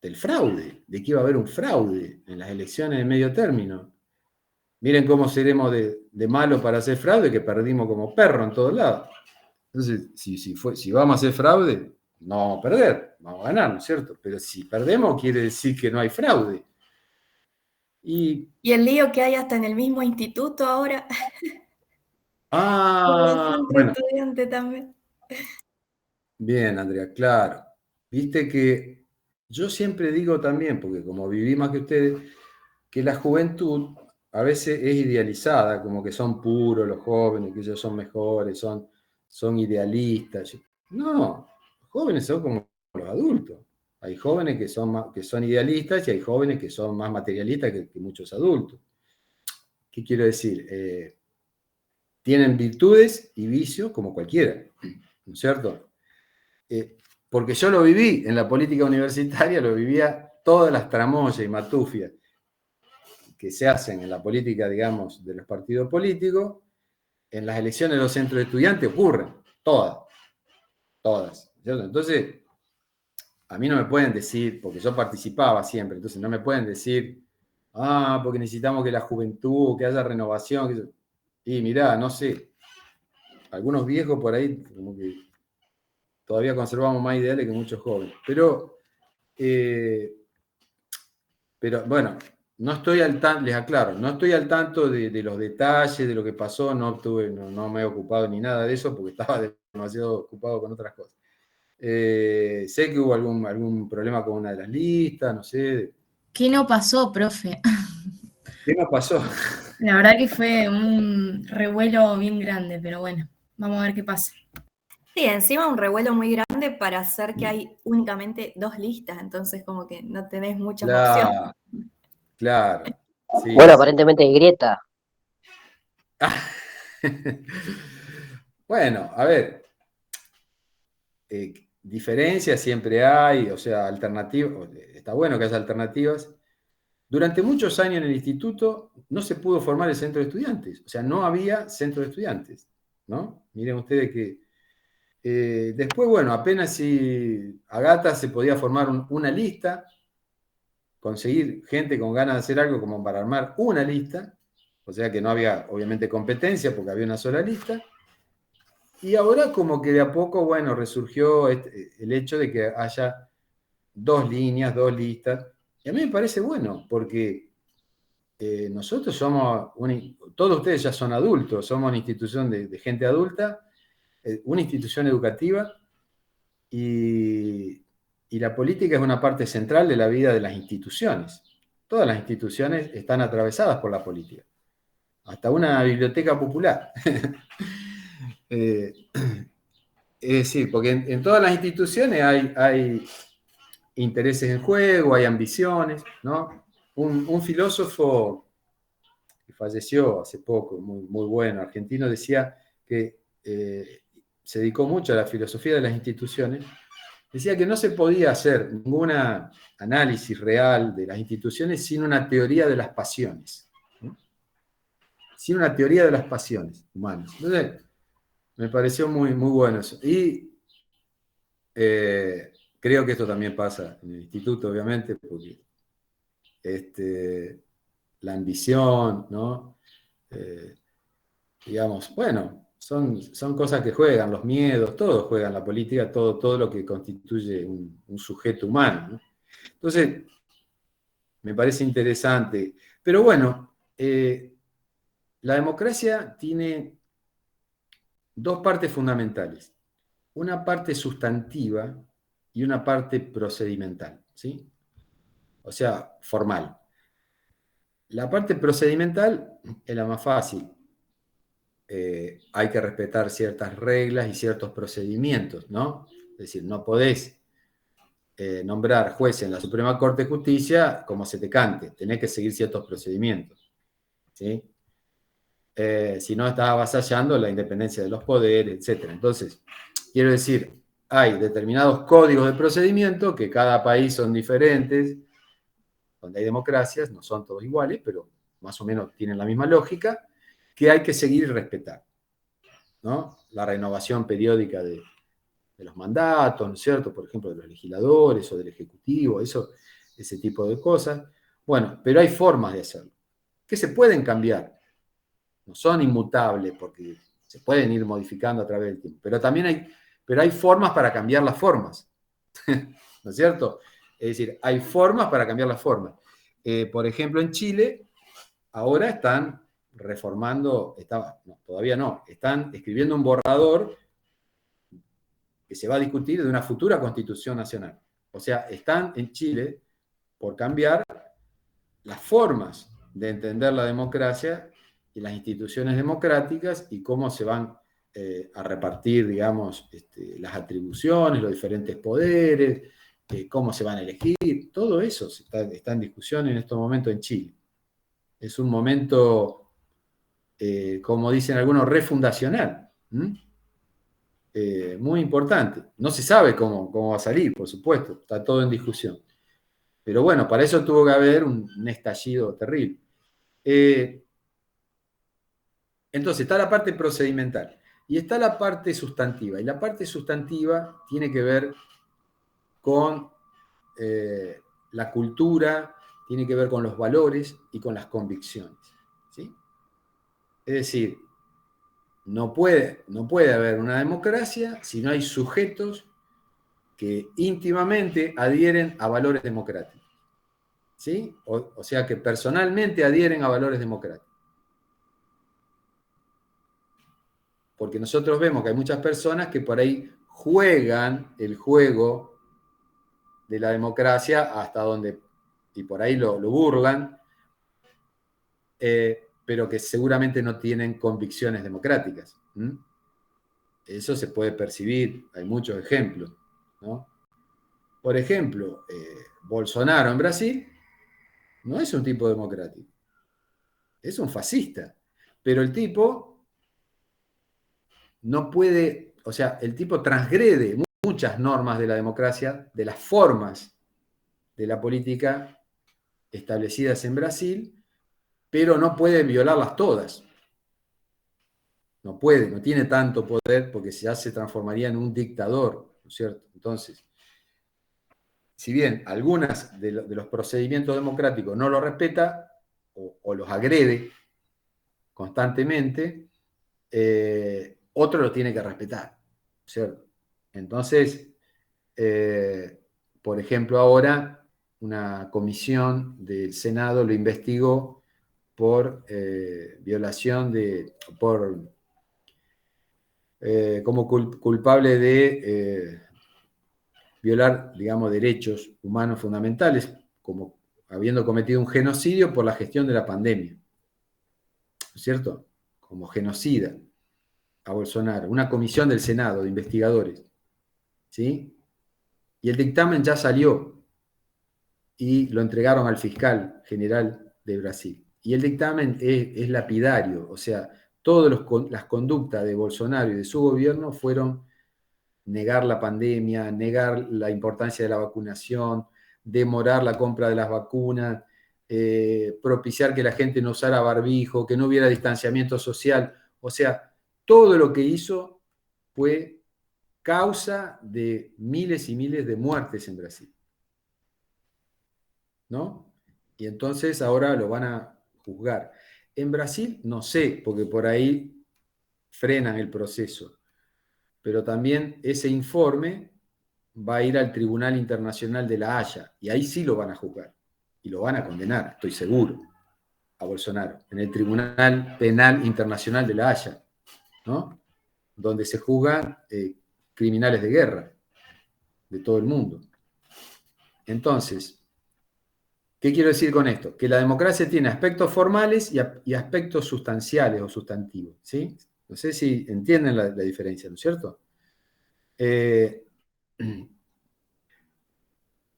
del fraude, de que iba a haber un fraude en las elecciones de medio término. Miren cómo seremos de malos para hacer fraude, que perdimos como perro en todos lados. Entonces, si vamos a hacer fraude, no vamos a perder, vamos a ganar, ¿no es cierto? Pero si perdemos, quiere decir que no hay fraude. Y el lío que hay hasta en el mismo instituto ahora. Bueno. Estudiante también. Bien, Andrea, claro. Viste que yo siempre digo también, porque como viví más que ustedes, que la juventud a veces es idealizada, como que son puros los jóvenes, que ellos son mejores, son idealistas. No, los jóvenes son como los adultos. Hay jóvenes que son idealistas y hay jóvenes que son más materialistas que muchos adultos. ¿Qué quiero decir? Tienen virtudes y vicios como cualquiera, ¿no es cierto? Porque yo lo viví en la política universitaria, lo vivía todas las tramoyas y matufias que se hacen en la política, digamos, de los partidos políticos, en las elecciones de los centros de estudiantes ocurren, todas. ¿Cierto? Entonces, a mí no me pueden decir, porque yo participaba siempre, entonces no me pueden decir, porque necesitamos que la juventud, que haya renovación. Y mirá, no sé, algunos viejos por ahí, como que todavía conservamos más ideales que muchos jóvenes. Pero bueno, no estoy al tanto, les aclaro, no estoy al tanto de los detalles, de lo que pasó, no me he ocupado ni nada de eso porque estaba demasiado ocupado con otras cosas. Sé que hubo algún problema con una de las listas, no sé. ¿Qué no pasó, profe? ¿Qué nos pasó? La verdad que fue un revuelo bien grande, pero bueno, vamos a ver qué pasa. Sí, encima un revuelo muy grande para hacer que hay únicamente 2 listas, entonces como que no tenés muchas opciones. Claro. Sí, bueno, aparentemente hay grieta. Bueno, a ver, diferencias siempre hay, o sea, alternativas, está bueno que haya alternativas. Durante muchos años en el instituto no se pudo formar el centro de estudiantes, o sea, no había centro de estudiantes, ¿no? Miren ustedes que después, bueno, apenas si a gata se podía formar una lista, conseguir gente con ganas de hacer algo como para armar una lista, o sea que no había obviamente competencia porque había una sola lista, y ahora como que de a poco, bueno, resurgió el hecho de que haya 2 líneas, 2 listas, y a mí me parece bueno, porque nosotros somos, todos ustedes ya son adultos, somos una institución de gente adulta, una institución educativa, y la política es una parte central de la vida de las instituciones. Todas las instituciones están atravesadas por la política, hasta una biblioteca popular. Es decir, porque en todas las instituciones hay intereses en juego, hay ambiciones, ¿no? Un filósofo que falleció hace poco, muy bueno, argentino, decía que se dedicó mucho a la filosofía de las instituciones, decía que no se podía hacer ningún análisis real de las instituciones sin una teoría de las pasiones, ¿no? Sin una teoría de las pasiones humanas. Entonces, me pareció muy bueno eso. Y creo que esto también pasa en el instituto, obviamente, porque la ambición, ¿no? Digamos, bueno, son cosas que juegan, los miedos, todo juega en la política, todo lo que constituye un sujeto humano, ¿no? Entonces, me parece interesante. Pero bueno, la democracia tiene 2 partes fundamentales. Una parte sustantiva y una parte procedimental, ¿sí? O sea, formal. La parte procedimental es la más fácil. Hay que respetar ciertas reglas y ciertos procedimientos, ¿no? Es decir, no podés nombrar juez en la Suprema Corte de Justicia como se te cante, tenés que seguir ciertos procedimientos, ¿sí? Si no, estás avasallando la independencia de los poderes, etc. Entonces, quiero decir, hay determinados códigos de procedimiento que cada país son diferentes, donde hay democracias, no son todos iguales, pero más o menos tienen la misma lógica, que hay que seguir y respetar, ¿no? La renovación periódica los mandatos, ¿no es cierto? Por ejemplo, de los legisladores o del Ejecutivo, ese tipo de cosas. Bueno, pero hay formas de hacerlo, que se pueden cambiar. No son inmutables porque se pueden ir modificando a través del tiempo, pero hay formas para cambiar las formas, ¿no es cierto? Es decir, hay formas para cambiar las formas. Por ejemplo, en Chile, ahora están reformando, todavía no, están escribiendo un borrador que se va a discutir de una futura Constitución Nacional. O sea, están en Chile por cambiar las formas de entender la democracia y las instituciones democráticas y cómo se van a repartir, digamos, las atribuciones, los diferentes poderes, cómo se van a elegir. Todo eso está en discusión en estos momentos en Chile. Es un momento, como dicen algunos, refundacional. Muy importante. No se sabe cómo va a salir, por supuesto. Está todo en discusión. Pero bueno, para eso tuvo que haber un estallido terrible. Entonces, está la parte procedimental y está la parte sustantiva. Y la parte sustantiva tiene que ver con la cultura, tiene que ver con los valores y con las convicciones. ¿Sí? Es decir, no puede haber una democracia si no hay sujetos que íntimamente adhieren a valores democráticos. ¿Sí? O sea, que personalmente adhieren a valores democráticos. Porque nosotros vemos que hay muchas personas que por ahí juegan el juego de la democracia hasta donde, y por ahí lo burlan, pero que seguramente no tienen convicciones democráticas. Eso se puede percibir, hay muchos ejemplos, ¿no? Por ejemplo, Bolsonaro en Brasil no es un tipo democrático, es un fascista, pero el tipo no puede, o sea, el tipo transgrede muchas normas de la democracia, de las formas de la política establecidas en Brasil, pero no puede violarlas todas. No puede, no tiene tanto poder porque ya se transformaría en un dictador, ¿no es cierto? Entonces, si bien algunas de los procedimientos democráticos no los respeta o los agrede constantemente, otro lo tiene que respetar, ¿cierto? Entonces, por ejemplo, ahora una comisión del Senado lo investigó por violación como culpable de violar, digamos, derechos humanos fundamentales, como habiendo cometido un genocidio por la gestión de la pandemia, ¿no es cierto? Como genocida a Bolsonaro, una comisión del Senado de investigadores, ¿sí? Y el dictamen ya salió y lo entregaron al fiscal general de Brasil. Y el dictamen es lapidario, o sea, todas las conductas de Bolsonaro y de su gobierno fueron negar la pandemia, negar la importancia de la vacunación, demorar la compra de las vacunas, propiciar que la gente no usara barbijo, que no hubiera distanciamiento social. O sea, todo lo que hizo fue causa de miles y miles de muertes en Brasil, ¿no? Y entonces ahora lo van a juzgar. En Brasil no sé, porque por ahí frenan el proceso, pero también ese informe va a ir al Tribunal Internacional de La Haya, y ahí sí lo van a juzgar, y lo van a condenar, estoy seguro, a Bolsonaro, en el Tribunal Penal Internacional de La Haya, ¿no? Donde se juzgan criminales de guerra de todo el mundo. Entonces, ¿qué quiero decir con esto? Que la democracia tiene aspectos formales y aspectos sustanciales o sustantivos, ¿sí? No sé si entienden la diferencia, ¿no es cierto?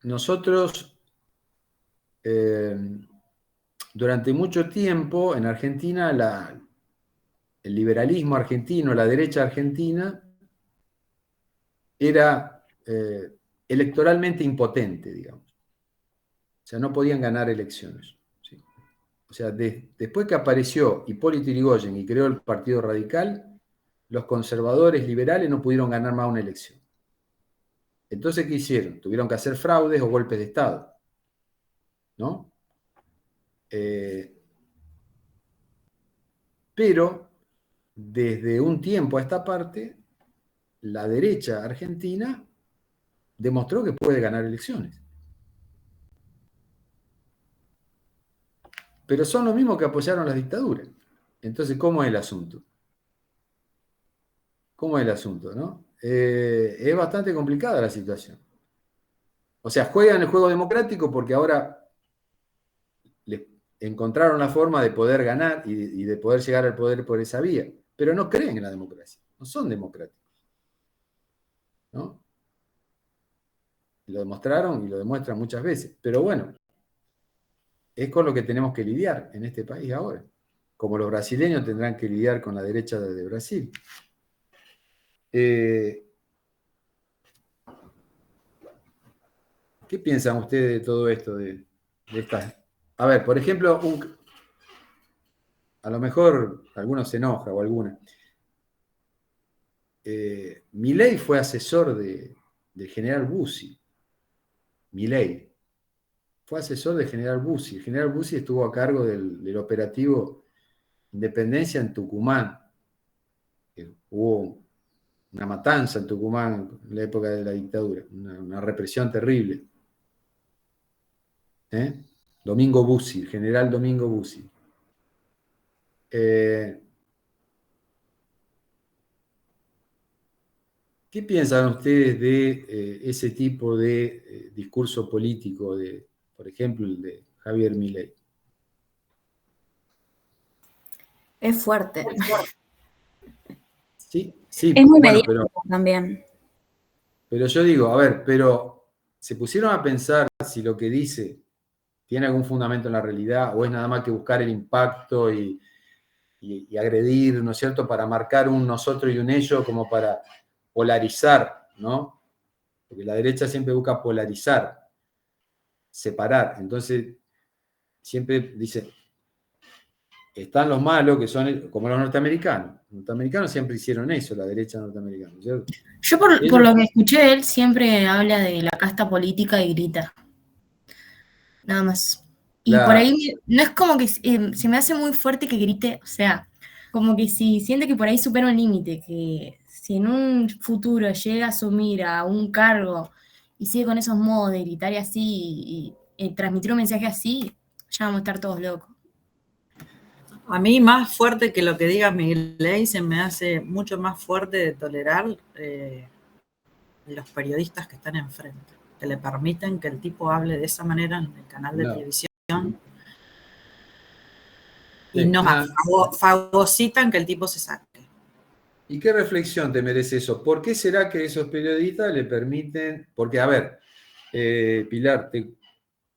Nosotros, durante mucho tiempo en Argentina, el liberalismo argentino, la derecha argentina, era electoralmente impotente, digamos. O sea, no podían ganar elecciones. ¿Sí? O sea, después que apareció Hipólito Yrigoyen y creó el Partido Radical, los conservadores liberales no pudieron ganar más una elección. Entonces, ¿qué hicieron? Tuvieron que hacer fraudes o golpes de Estado, ¿no? Pero desde un tiempo a esta parte, la derecha argentina demostró que puede ganar elecciones. Pero son los mismos que apoyaron las dictaduras. Entonces, ¿cómo es el asunto? ¿Cómo es el asunto, no? Es bastante complicada la situación. O sea, juegan el juego democrático porque ahora les encontraron la forma de poder ganar y de poder llegar al poder por esa vía, pero no creen en la democracia, no son democráticos, ¿no? Lo demostraron y lo demuestran muchas veces, pero bueno, es con lo que tenemos que lidiar en este país ahora, como los brasileños tendrán que lidiar con la derecha de Brasil. ¿Qué piensan ustedes de todo esto, de estas? A ver, por ejemplo, a lo mejor algunos se enoja o alguna. Milei fue asesor del general Bussi. Milei fue asesor del general Bussi. El general Bussi estuvo a cargo del operativo Independencia en Tucumán. Hubo una matanza en Tucumán en la época de la dictadura, una represión terrible. Domingo Bussi, el general Domingo Bussi. ¿Qué piensan ustedes de ese tipo de discurso político, por ejemplo, el de Javier Milei? Es fuerte. Sí, es muy bueno, mediático también. Pero yo digo, a ver, pero ¿se pusieron a pensar si lo que dice tiene algún fundamento en la realidad o es nada más que buscar el impacto y agredir, ¿no es cierto?, para marcar un nosotros y un ellos, como para polarizar, ¿no? Porque la derecha siempre busca polarizar, separar. Entonces, siempre dice, están los malos, que son como los norteamericanos. Los norteamericanos siempre hicieron eso, la derecha norteamericana, ¿cierto? Yo por lo que escuché de él, siempre habla de la casta política y grita. Nada más. Y por ahí no es como que se me hace muy fuerte que grite, o sea, como que si siente que por ahí supera un límite, que si en un futuro llega a asumir a un cargo y sigue con esos modos de gritar y así, y transmitir un mensaje así, ya vamos a estar todos locos. A mí, más fuerte que lo que diga Milei, se me hace mucho más fuerte de tolerar los periodistas que están enfrente, que le permiten que el tipo hable de esa manera en el canal de televisión y no fagocitan que el tipo se saque. ¿Y qué reflexión te merece eso? ¿Por qué será que esos periodistas le permiten? Porque, a ver, Pilar,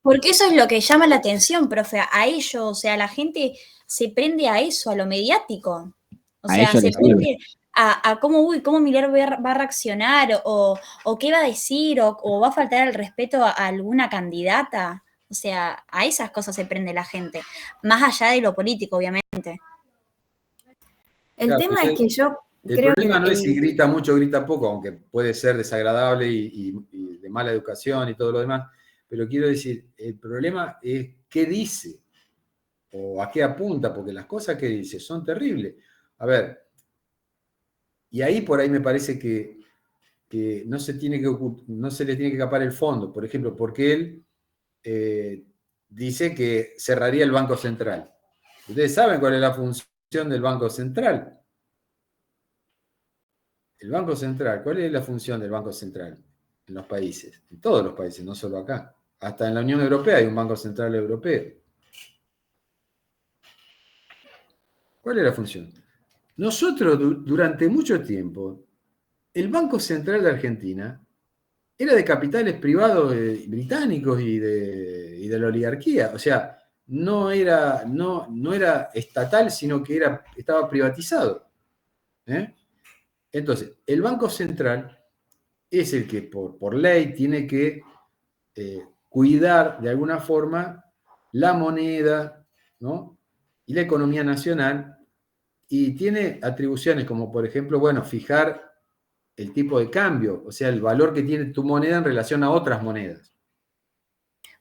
Porque eso es lo que llama la atención, profe, a ellos, o sea, la gente se prende a eso, a lo mediático. O sea, se prende a cómo Milei va a reaccionar, o qué va a decir, o va a faltar el respeto a alguna candidata. O sea, a esas cosas se prende la gente, más allá de lo político, obviamente. El tema es que yo creo el problema no es si grita mucho o grita poco, aunque puede ser desagradable y de mala educación y todo lo demás, pero quiero decir, el problema es qué dice o a qué apunta, porque las cosas que dice son terribles. A ver, y ahí por ahí me parece que no se le tiene que escapar el fondo. Por ejemplo, porque él dice que cerraría el Banco Central. ¿Ustedes saben cuál es la función del Banco Central? El Banco Central, ¿cuál es la función del Banco Central en los países? En todos los países, no solo acá. Hasta en la Unión Europea hay un Banco Central Europeo. ¿Cuál es la función? Nosotros, durante mucho tiempo, el Banco Central de Argentina era de capitales privados británicos y de la oligarquía. O sea, no era estatal, sino que estaba privatizado. Entonces, el Banco Central es el que por ley tiene que cuidar de alguna forma la moneda, ¿no?, y la economía nacional, y tiene atribuciones como, por ejemplo, bueno, fijar el tipo de cambio, o sea, el valor que tiene tu moneda en relación a otras monedas.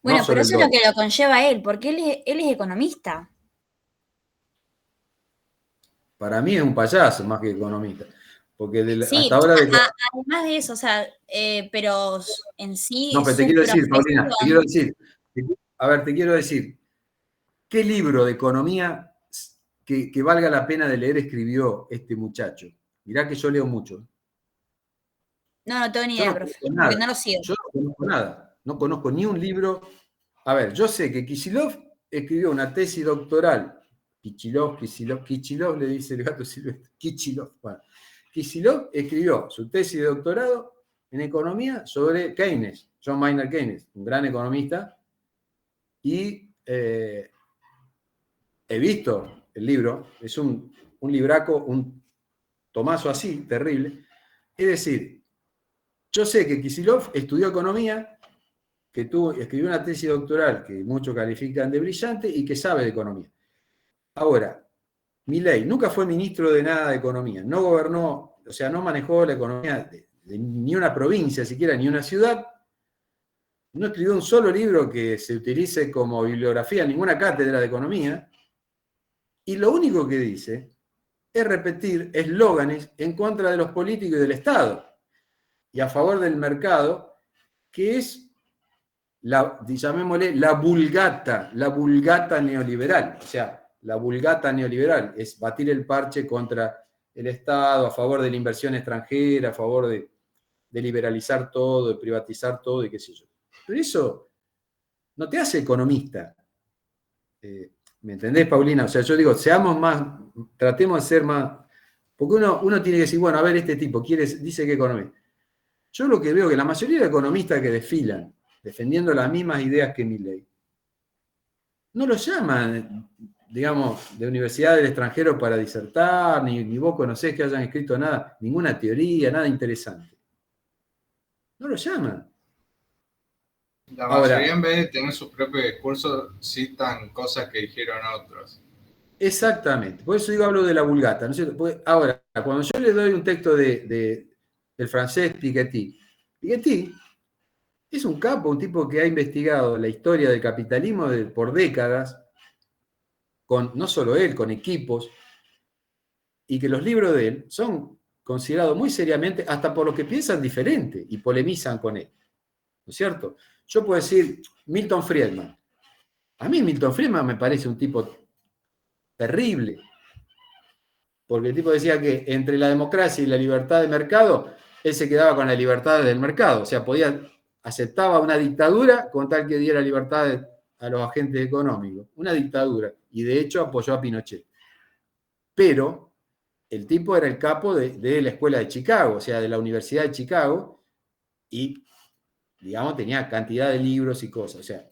Bueno, No pero sobre eso el es lo que dólar. lo conlleva él, porque él es economista. Para mí es un payaso más que economista. Porque Sí, hasta ahora... además de eso, o sea, pero en sí, No, pero te su quiero decir, Paulina, te quiero profesión. decir, te quiero decir, ¿qué libro de economía que valga la pena de leer escribió este muchacho? Mirá que yo leo mucho. No tengo ni Yo idea, no profe, conozco porque nada. no lo sigo. Yo no conozco nada. No conozco ni un libro. A ver, yo sé que Kicillof escribió una tesis doctoral. Kicillof, le dice el gato silvestre. Kicillof. Bueno, Kicillof escribió su tesis de doctorado en economía sobre Keynes, John Maynard Keynes, un gran economista. Y he visto el libro, es un libraco, un tomazo así, terrible. Es decir, yo sé que Kicillof estudió economía, que escribió una tesis doctoral que muchos califican de brillante y que sabe de economía. Ahora, Milei nunca fue ministro de nada de economía, no gobernó, o sea, no manejó la economía de ni una provincia siquiera, ni una ciudad, no escribió un solo libro que se utilice como bibliografía en ninguna cátedra de economía, y lo único que dice es repetir eslóganes en contra de los políticos y del Estado, y a favor del mercado, que es llamémosle la vulgata neoliberal. O sea, la vulgata neoliberal es batir el parche contra el Estado, a favor de la inversión extranjera, a favor de liberalizar todo, de privatizar todo y qué sé yo. Pero eso no te hace economista. ¿Me entendés, Paulina? O sea, yo digo, seamos más, tratemos de ser más, porque uno tiene que decir, bueno, a ver, este tipo dice que economista. Yo lo que veo que la mayoría de economistas que desfilan defendiendo las mismas ideas que Milei, no lo llaman, digamos, de universidad del extranjero para disertar, ni vos conocés que hayan escrito nada, ninguna teoría, nada interesante. No lo llaman. La mayoría, en vez de tener su propio discurso, citan cosas que dijeron otros. Exactamente. Por eso digo, hablo de la vulgata, ¿no es cierto? Porque ahora, cuando yo le doy un texto del francés Piketty es un capo, un tipo que ha investigado la historia del capitalismo por décadas, no solo él, con equipos, y que los libros de él son considerados muy seriamente, hasta por los que piensan diferente y polemizan con él. ¿No es cierto? Yo puedo decir Milton Friedman. A mí Milton Friedman me parece un tipo terrible, porque el tipo decía que entre la democracia y la libertad de mercado, él se quedaba con la libertad del mercado, o sea, aceptaba una dictadura con tal que diera libertad a los agentes económicos, una dictadura, y de hecho apoyó a Pinochet. Pero el tipo era el capo de la escuela de Chicago, o sea, de la Universidad de Chicago, y, digamos, tenía cantidad de libros y cosas, o sea,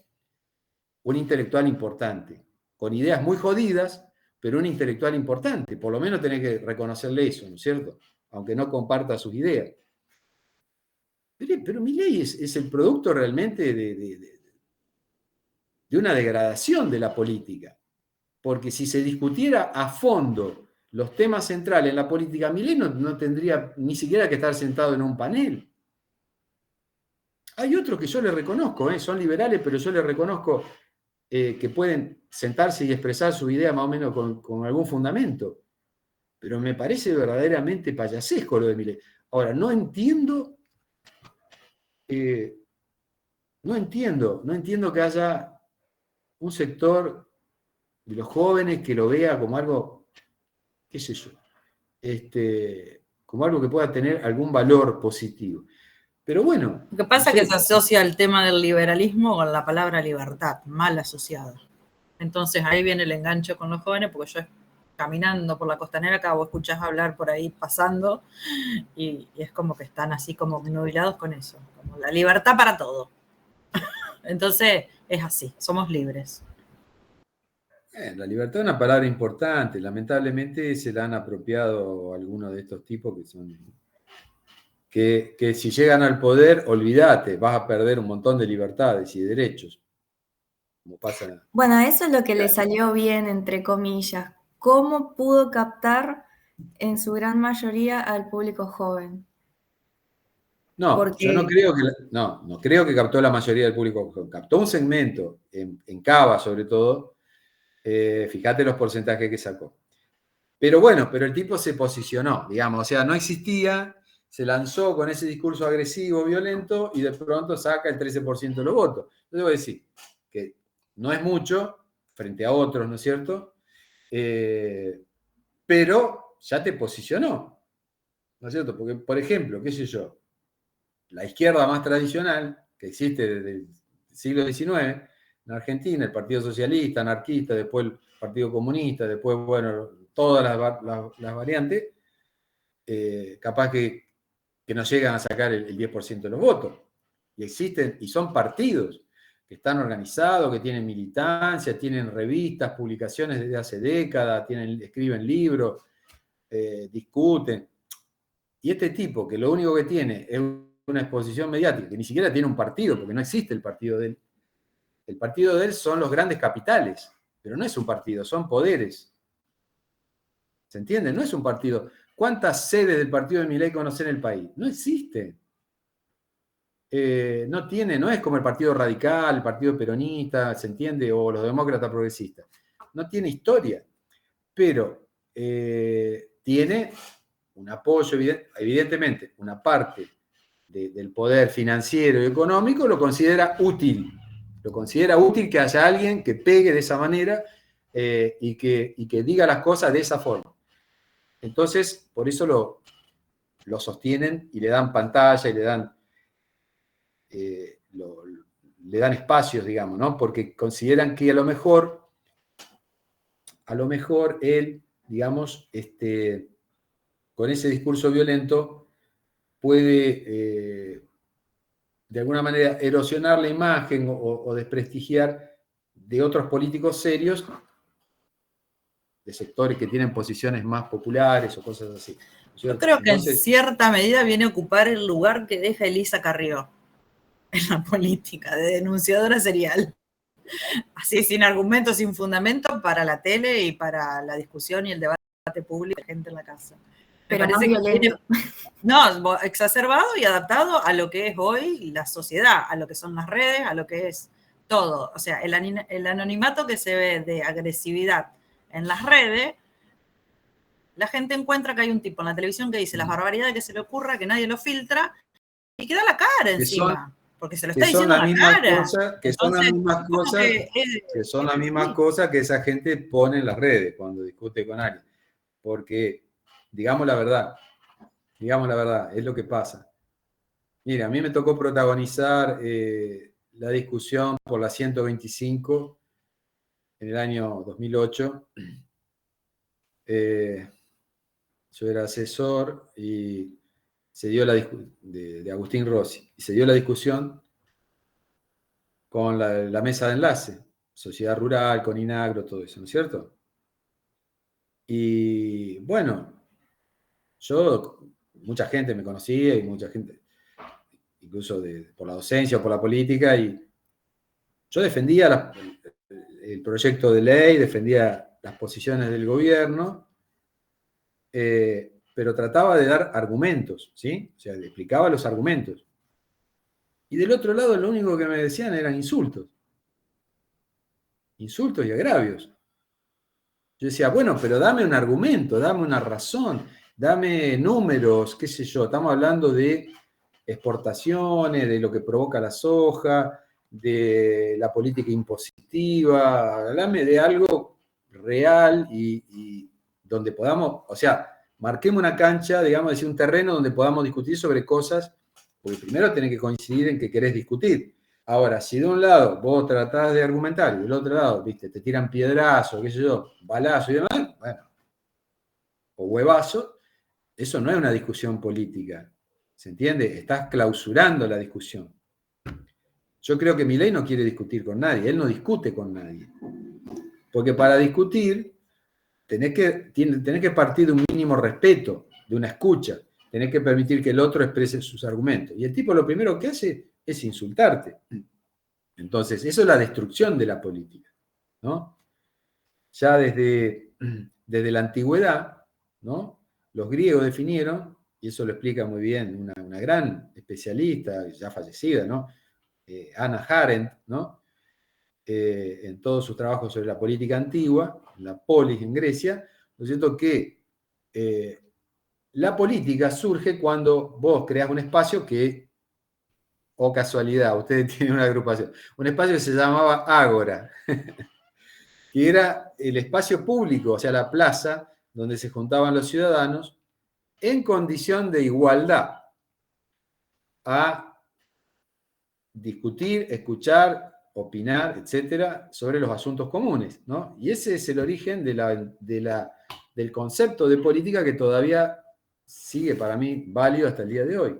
un intelectual importante, con ideas muy jodidas, pero un intelectual importante, por lo menos tenés que reconocerle eso, ¿no es cierto? Aunque no comparta sus ideas. Pero Milei es el producto realmente de una degradación de la política, porque si se discutiera a fondo los temas centrales en la política, Milei no tendría ni siquiera que estar sentado en un panel. Hay otros que yo les reconozco, son liberales, pero yo les reconozco que pueden sentarse y expresar su idea más o menos con algún fundamento. Pero me parece verdaderamente payasesco lo de Milei. Ahora, no entiendo que haya un sector de los jóvenes que lo vea como algo, qué sé yo, como algo que pueda tener algún valor positivo. Pero bueno. Lo que pasa es que se asocia el tema del liberalismo con la palabra libertad, mal asociada. Entonces ahí viene el enganche con los jóvenes, porque yo caminando por la costanera acá vos escuchás hablar por ahí pasando y es como que están así como nubilados con eso, como la libertad para todo. Entonces es así, somos libres. La libertad es una palabra importante, lamentablemente se la han apropiado algunos de estos tipos que son... Que si llegan al poder, olvídate, vas a perder un montón de libertades y de derechos. Como pasa. Bueno, eso es lo que le salió bien, entre comillas. ¿Cómo pudo captar en su gran mayoría al público joven? No, Porque... yo no creo que captó la mayoría del público. Captó un segmento, en Cava sobre todo. Fíjate los porcentajes que sacó. Pero bueno, pero el tipo se posicionó, digamos, o sea, no existía, se lanzó con ese discurso agresivo, violento, y de pronto saca el 13% de los votos. Entonces voy a decir que no es mucho frente a otros, ¿no es cierto? Pero ya te posicionó, ¿no es cierto? Porque, por ejemplo, qué sé yo, la izquierda más tradicional, que existe desde el siglo XIX, en Argentina, el Partido Socialista, anarquista, después el Partido Comunista, después, bueno, todas las variantes, capaz que no llegan a sacar el 10% de los votos. Y existen, y son partidos que están organizados, que tienen militancia, tienen revistas, publicaciones desde hace décadas, escriben libros, discuten. Y este tipo, que lo único que tiene es una exposición mediática, que ni siquiera tiene un partido, porque no existe el partido de él. El partido de él son los grandes capitales, pero no es un partido, son poderes. ¿Se entiende? No es un partido. ¿Cuántas sedes del partido de Milei conocen en el país? No existe. No es como el Partido Radical, el Partido Peronista, ¿se entiende? O los demócratas progresistas. No tiene historia, pero tiene un apoyo, evidentemente, una parte del poder financiero y económico lo considera útil. Lo considera útil que haya alguien que pegue de esa manera y que diga las cosas de esa forma. Entonces, por eso lo sostienen y le dan pantalla y le dan espacios, digamos, ¿no? Porque consideran que a lo mejor él, digamos, con ese discurso violento puede, de alguna manera, erosionar la imagen o desprestigiar de otros políticos serios, de sectores que tienen posiciones más populares o cosas así. Yo creo que en cierta medida viene a ocupar el lugar que deja Elisa Carrió en la política, de denunciadora serial. Así, sin argumentos, sin fundamento, para la tele y para la discusión y el debate público de gente en la casa. Pero no violento. No, exacerbado y adaptado a lo que es hoy la sociedad, a lo que son las redes, a lo que es todo. O sea, el anonimato que se ve de agresividad en las redes, la gente encuentra que hay un tipo en la televisión que dice las barbaridades que se le ocurra, que nadie lo filtra, y que da la cara encima. Porque se lo está diciendo en la cara. Son las mismas cosas que esa gente pone en las redes cuando discute con alguien. Porque, digamos la verdad, es lo que pasa. Mira, a mí me tocó protagonizar la discusión por la 125 en el año 2008. Yo era asesor y se dio de Agustín Rossi, y se dio la discusión con la mesa de enlace, Sociedad Rural, con INAGRO, todo eso, ¿no es cierto? Y bueno, mucha gente me conocía y mucha gente, incluso por la docencia o por la política, y yo defendía el proyecto de ley, defendía las posiciones del gobierno, pero trataba de dar argumentos, ¿sí? O sea, le explicaba los argumentos. Y del otro lado lo único que me decían eran insultos. Insultos y agravios. Yo decía, bueno, pero dame un argumento, dame una razón, dame números, qué sé yo. Estamos hablando de exportaciones, de lo que provoca la soja, de la política impositiva. Háblame de algo real y donde podamos, o sea, marquemos una cancha, digamos, decir, un terreno donde podamos discutir sobre cosas, porque primero tenés que coincidir en que querés discutir. Ahora, si de un lado vos tratás de argumentar y del otro lado, viste, te tiran piedrazos, qué sé yo, balazo y demás, bueno, o huevazo, eso no es una discusión política. ¿Se entiende? Estás clausurando la discusión. Yo creo que Milei no quiere discutir con nadie, él no discute con nadie. Porque para discutir tenés que partir de un mínimo respeto, de una escucha, tenés que permitir que el otro exprese sus argumentos. Y el tipo lo primero que hace es insultarte. Entonces, eso es la destrucción de la política, ¿no? Ya desde la antigüedad, ¿no? Los griegos definieron y eso lo explica muy bien una gran especialista, ya fallecida, ¿no? Hannah Arendt, ¿no? En todos sus trabajos sobre la política antigua, la polis en Grecia, ¿no es cierto? Que la política surge cuando vos creás un espacio que, o casualidad, ustedes tienen una agrupación, un espacio que se llamaba Ágora, que era el espacio público, o sea, la plaza donde se juntaban los ciudadanos en condición de igualdad a discutir, escuchar, opinar, etcétera, sobre los asuntos comunes, ¿no? Y ese es el origen del concepto de política que todavía sigue para mí válido hasta el día de hoy.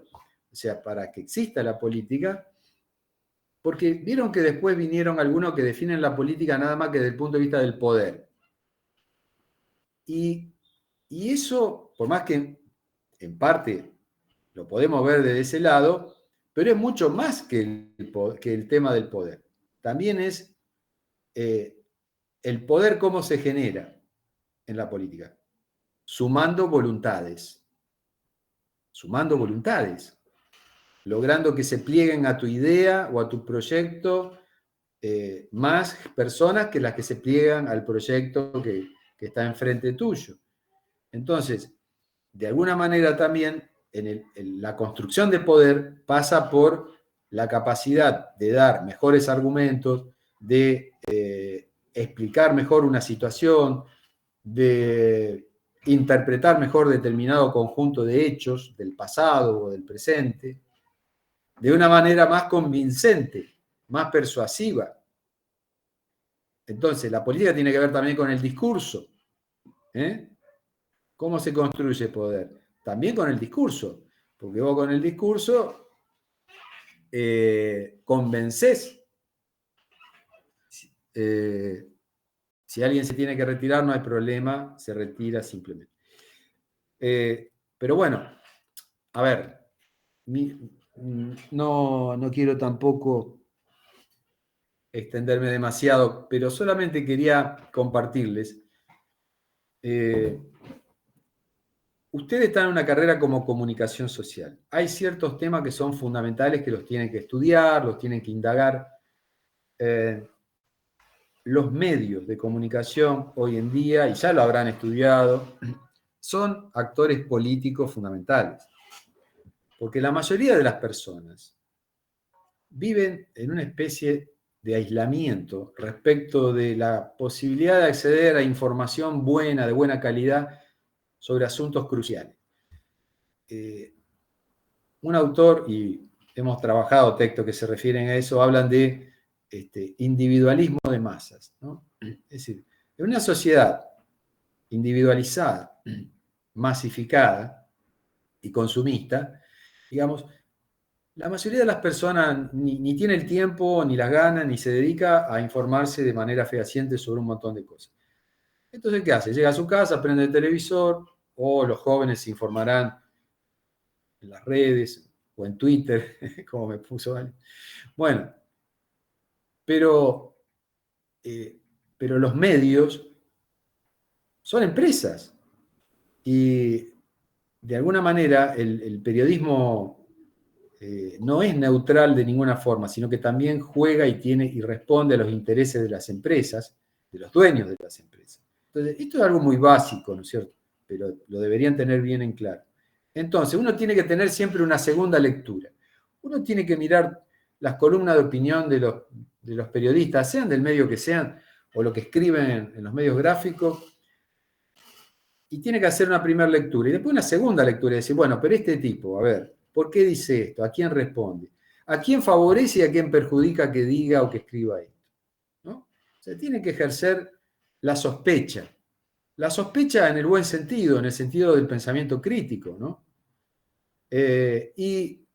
O sea, para que exista la política, porque vieron que después vinieron algunos que definen la política nada más que desde el punto de vista del poder. Y eso, por más que en parte lo podemos ver desde ese lado, pero es mucho más que el tema del poder. También es el poder cómo se genera en la política, sumando voluntades, logrando que se plieguen a tu idea o a tu proyecto más personas que las que se pliegan al proyecto que está enfrente tuyo. Entonces, de alguna manera también la construcción de poder pasa por la capacidad de dar mejores argumentos, de explicar mejor una situación, de interpretar mejor determinado conjunto de hechos del pasado o del presente, de una manera más convincente, más persuasiva. Entonces, la política tiene que ver también con el discurso. ¿Cómo se construye poder? También con el discurso, porque vos con el discurso convencés. Si alguien se tiene que retirar, no hay problema, se retira simplemente. Pero bueno, a ver, no quiero tampoco extenderme demasiado, pero solamente quería compartirles. Ustedes están en una carrera como comunicación social. Hay ciertos temas que son fundamentales que los tienen que estudiar, los tienen que indagar. Los medios de comunicación hoy en día, y ya lo habrán estudiado, son actores políticos fundamentales. Porque la mayoría de las personas viven en una especie de aislamiento respecto de la posibilidad de acceder a información buena, de buena calidad, sobre asuntos cruciales. Un autor, y hemos trabajado textos que se refieren a eso, hablan de individualismo de masas, ¿no? Es decir, en una sociedad individualizada, masificada y consumista, digamos, la mayoría de las personas ni tiene el tiempo, ni las ganas, ni se dedica a informarse de manera fehaciente sobre un montón de cosas. Entonces, ¿qué hace? Llega a su casa, prende el televisor, o los jóvenes se informarán en las redes o en Twitter, como me puso alguien. Bueno, pero los medios son empresas y de alguna manera el periodismo no es neutral de ninguna forma, sino que también juega y responde a los intereses de las empresas, de los dueños de las empresas. Entonces, esto es algo muy básico, ¿no es cierto? Pero lo deberían tener bien en claro. Entonces, uno tiene que tener siempre una segunda lectura. Uno tiene que mirar las columnas de opinión de los periodistas, sean del medio que sean, o lo que escriben en los medios gráficos, y tiene que hacer una primera lectura, y después una segunda lectura, y decir, bueno, pero este tipo, a ver, ¿por qué dice esto? ¿A quién responde? ¿A quién favorece y a quién perjudica que diga o que escriba esto? ¿No? O sea, tiene que ejercer la sospecha en el buen sentido, en el sentido del pensamiento crítico, ¿no? Y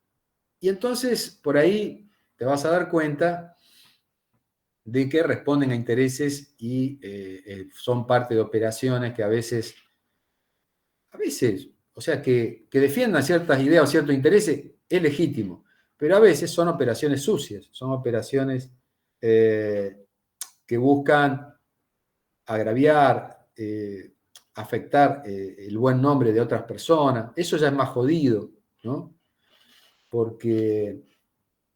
entonces, por ahí te vas a dar cuenta de que responden a intereses y son parte de operaciones que a veces, o sea, que defiendan ciertas ideas o ciertos intereses, es legítimo, pero a veces son operaciones sucias, son operaciones que buscan agraviar, afectar el buen nombre de otras personas. Eso ya es más jodido, ¿no? Porque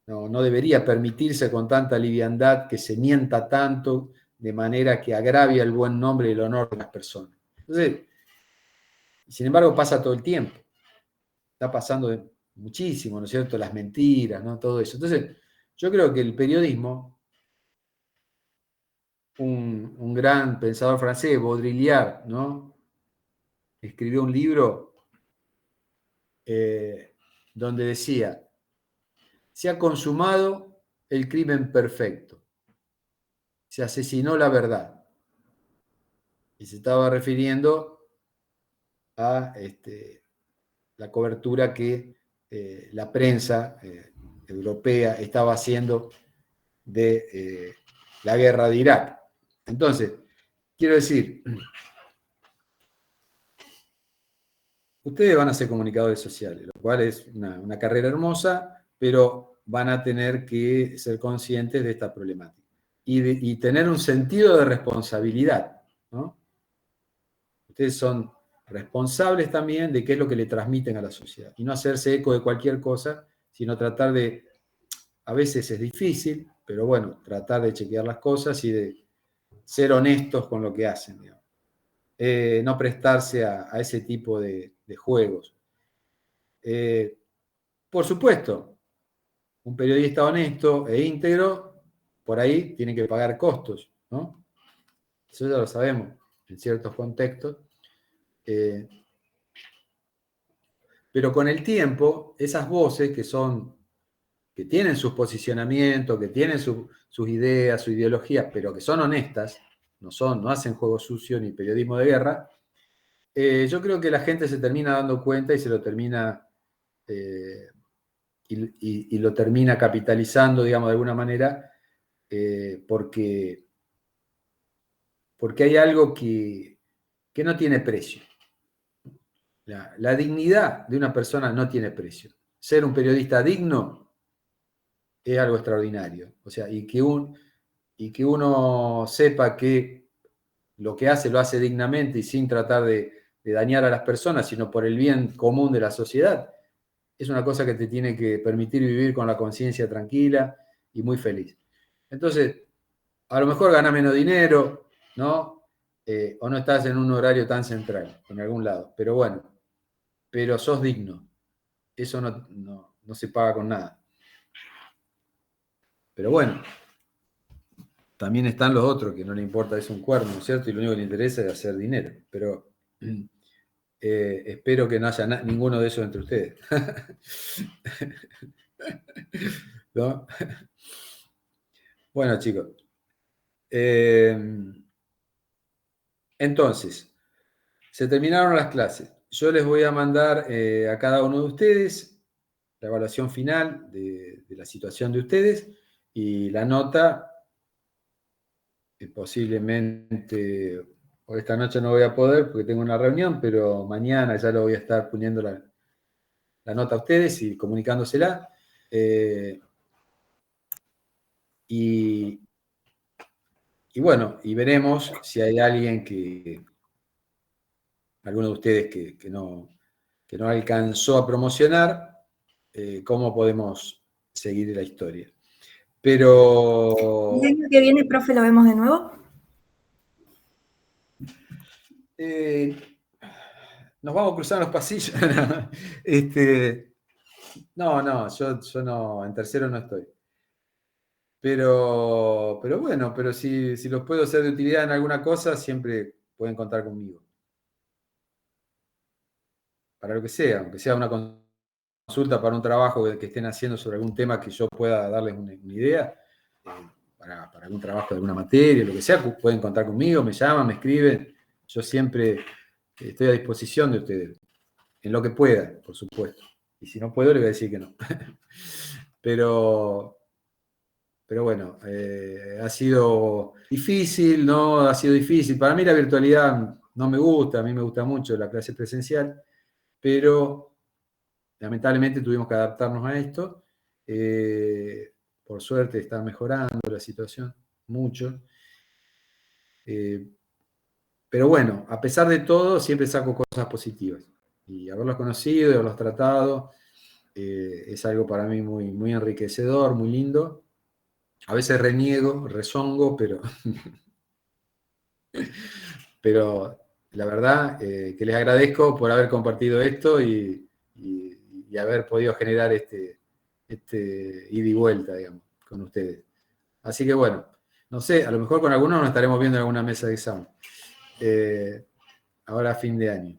no debería permitirse con tanta liviandad que se mienta tanto de manera que agravia el buen nombre y el honor de las personas. Entonces, sin embargo, pasa todo el tiempo. Está pasando muchísimo, ¿no es cierto? Las mentiras, ¿no? Todo eso. Entonces, yo creo que el periodismo, un gran pensador francés, Baudrillard, ¿no? Escribió un libro donde decía: se ha consumado el crimen perfecto, se asesinó la verdad. Y se estaba refiriendo a la cobertura que la prensa europea estaba haciendo de la guerra de Irak. Entonces, quiero decir, ustedes van a ser comunicadores sociales, lo cual es una carrera hermosa, pero van a tener que ser conscientes de esta problemática y tener un sentido de responsabilidad, ¿no? Ustedes son responsables también de qué es lo que le transmiten a la sociedad y no hacerse eco de cualquier cosa, sino tratar de, a veces es difícil, pero bueno, tratar de chequear las cosas y de ser honestos con lo que hacen, digamos. No prestarse a ese tipo de juegos. Por supuesto, un periodista honesto e íntegro, por ahí tiene que pagar costos, ¿no? Eso ya lo sabemos en ciertos contextos. Pero con el tiempo, esas voces que tienen sus posicionamientos, que tienen sus ideas, su ideología, pero que son honestas, no hacen juego sucio ni periodismo de guerra, yo creo que la gente se termina dando cuenta y se lo termina y lo termina capitalizando, digamos, de alguna manera, porque hay algo que no tiene precio. La dignidad de una persona no tiene precio. Ser un periodista digno es algo extraordinario. O sea, y que uno sepa que lo que hace lo hace dignamente y sin tratar de dañar a las personas, sino por el bien común de la sociedad, es una cosa que te tiene que permitir vivir con la conciencia tranquila y muy feliz. Entonces, a lo mejor ganas menos dinero, ¿no? O no estás en un horario tan central, en algún lado. Pero bueno, pero sos digno. Eso no se paga con nada. Pero bueno, también están los otros que no le importa es un cuerno, ¿no es cierto? Y lo único que le interesa es hacer dinero. Pero espero que no haya ninguno de esos entre ustedes. ¿No? Bueno, chicos. Entonces, se terminaron las clases. Yo les voy a mandar a cada uno de ustedes la evaluación final de la situación de ustedes y la nota, posiblemente esta noche no voy a poder porque tengo una reunión, pero mañana ya lo voy a estar poniendo la nota a ustedes y comunicándosela. Y bueno, y veremos si hay alguien alguno de ustedes que no alcanzó a promocionar, cómo podemos seguir la historia. Pero... ¿El año que viene, profe, lo vemos de nuevo? Nos vamos a cruzar los pasillos. No, yo no, en tercero no estoy. Pero bueno, pero si los puedo ser de utilidad en alguna cosa, siempre pueden contar conmigo. Para lo que sea, aunque sea una consulta para un trabajo que estén haciendo sobre algún tema que yo pueda darles una idea, para algún trabajo de alguna materia, lo que sea, pueden contar conmigo, me llaman, me escriben. Yo siempre estoy a disposición de ustedes, en lo que pueda, por supuesto. Y si no puedo, les voy a decir que no. Pero bueno, ha sido difícil, ¿no? Ha sido difícil. Para mí la virtualidad no me gusta, a mí me gusta mucho la clase presencial, pero lamentablemente tuvimos que adaptarnos a esto. Por suerte está mejorando la situación mucho. Pero bueno, a pesar de todo, siempre saco cosas positivas. Y haberlos conocido y haberlos tratado es algo para mí muy, muy enriquecedor, muy lindo. A veces reniego, rezongo, pero la verdad que les agradezco por haber compartido esto y haber podido generar este ida y vuelta, digamos, con ustedes. Así que bueno, no sé, a lo mejor con algunos nos estaremos viendo en alguna mesa de examen. Ahora a fin de año.